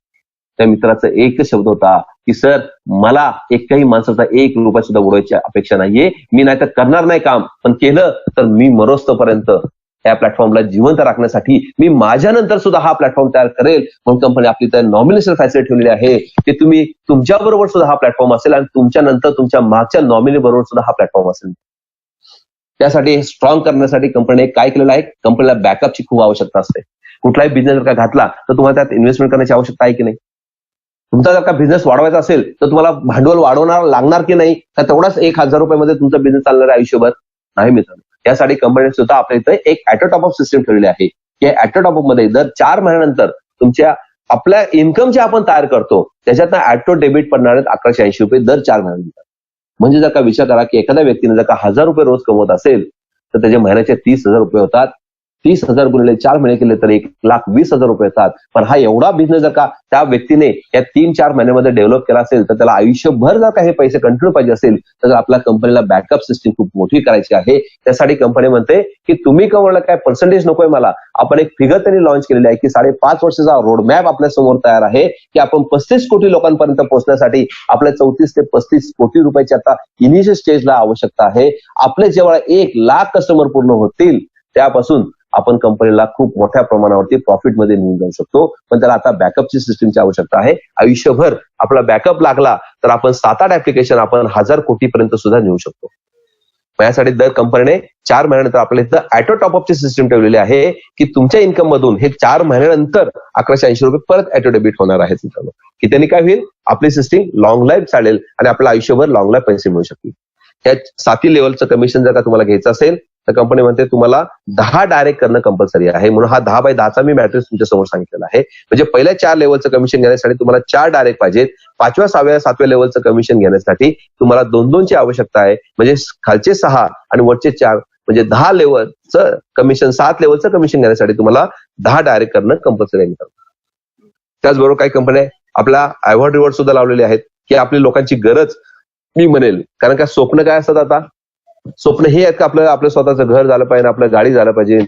त्या मित्राचा एकच शब्द होता की सर, मला एकही माणसाचा 1 रुपया सुद्धा उडवायची अपेक्षा नाहीये. मी नाही तर करणार नाही काम, पण केलं तर मी मरोस्तोपर्यंत या प्लॅटफॉर्मला जिवंत राखण्यासाठी मी माझ्यानंतर सुद्धा हा प्लॅटफॉर्म तयार करेल. म्हणून कंपनी आपली त्या नॉमिनेशन फॅसिलिटी ठेवलेली आहे की तुम्ही तुमच्या बरोबर सुद्धा हा प्लॅटफॉर्म असेल आणि तुमच्या नंतर तुमच्या मागच्या नॉमिनी बरोबर सुद्धा हा प्लॅटफॉर्म असेल. त्यासाठी स्ट्रॉंग करण्यासाठी कंपनीने काय केलेलं आहे, कंपनीला बॅकअपची खूप आवश्यकता असते. कुठलाही बिझनेस जर का घातला तर तुम्हाला त्यात इन्व्हेस्टमेंट करण्याची आवश्यकता आहे की नाही. तुमचा जर का बिझनेस वाढवायचा असेल तर तुम्हाला भांडवल वाढवणार लागणार की नाही, तर तेवढाच 1,000 रुपयामध्ये तुमचा बिझनेस चालणार आहे आयुष्यभर नाही मित्रांनो. यासाठी कंपनीने सुद्धा आपल्या इथे एक ॲटो टॉपअप सिस्टम ठेवलेली आहे. या ॲटो टॉपअप मध्ये दर 4 महिन्यानंतर तुमच्या आपल्या इन्कम जे आपण तयार करतो त्याच्यातनं ॲटो डेबिट पडणार आहेत 1180 रुपये दर 4 महिन्यानंतर. म्हणजे जर का विचार करा की एखाद्या व्यक्तीने जर का 1,000 रुपये रोज कमवत असेल तर त्याचे महिन्याचे 30,000 रुपये होतात. 30,000 गुणिले 4 महिने केले तर 1,20,000 रुपये येतात. पण हा एवढा बिझनेस जर का त्या व्यक्तीने या 3-4 महिन्यामध्ये डेव्हलप केला असेल तर त्याला आयुष्यभर जर का हे पैसे कंटिन्यू पाहिजे असेल तर आपल्या कंपनीला बॅकअप सिस्टीम खूप मोठी करायची आहे. त्यासाठी कंपनी म्हणते की तुम्ही कमवलं काय पर्सेंटेज नकोय मला. आपण एक फिगर त्यांनी लॉन्च केलेली आहे की 5.5 वर्षाचा रोडमॅप आपल्या समोर तयार आहे की आपण 35 कोटी लोकांपर्यंत पोहोचण्यासाठी आपल्या 34 ते 35 कोटी रुपयाची आता इनिशियल स्टेजला आवश्यकता आहे. आपले जेव्हा 1,00,000 कस्टमर पूर्ण होतील त्यापासून आपण कंपनीला खूप मोठ्या प्रमाणावरती प्रॉफिटमध्ये घेऊन जाऊ शकतो. पण त्याला आता बॅकअपची सिस्टीमची आवश्यकता आहे. आयुष्यभर आपला बॅकअप लागला तर आपण 7-8 ऍप्लिकेशन आपण 1,000 कोटीपर्यंत सुद्धा नेऊ शकतो. यासाठी दर कंपनीने 4 महिन्यानंतर आपल्या इथं ॲटो टॉपअपची सिस्टीम ठेवलेली आहे की तुमच्या इन्कम मधून हे 4 महिन्यानंतर 1180 रुपये परत ॲटो डेबिट होणार आहे मित्रांनो. की त्यांनी काय होईल, आपली सिस्टीम लॉंग लाईफ चालेल आणि आपल्या आयुष्यभर लॉंग लाईफ पैसे मिळू शकतील. या 7 लेवलचं कमिशन जर का तुम्हाला घ्यायचं असेल तर कंपनी म्हणते तुम्हाला 10 डायरेक्ट करणं कंपल्सरी आहे. म्हणून हा 10/10चा मी मॅट्रिक्स तुमच्या समोर सांगितलेला आहे. म्हणजे पहिल्या 4 लेवलचं कमिशन घेण्यासाठी तुम्हाला 4 डायरेक्ट पाहिजेत. 5व्या, 6व्या, 7व्या लेवलचं कमिशन घेण्यासाठी तुम्हाला 2-2ची आवश्यकता आहे. म्हणजे खालचे 6 आणि वरचे 4 म्हणजे 10 लेवलचं कमिशन, 7 लेवलचं कमिशन घेण्यासाठी तुम्हाला 10 डायरेक्ट करणं कंपल्सरी आहे. त्याचबरोबर काही कंपन्या आपल्या अवॉर्ड रिवॉर्ड सुद्धा लावलेले आहेत की आपली लोकांची गरज मी म्हणेल. कारण का स्वप्न काय असतात, आता स्वप्न हे आहेत का आपलं स्वतःचं घर झालं पाहिजे, आपलं गाडी झालं पाहिजे,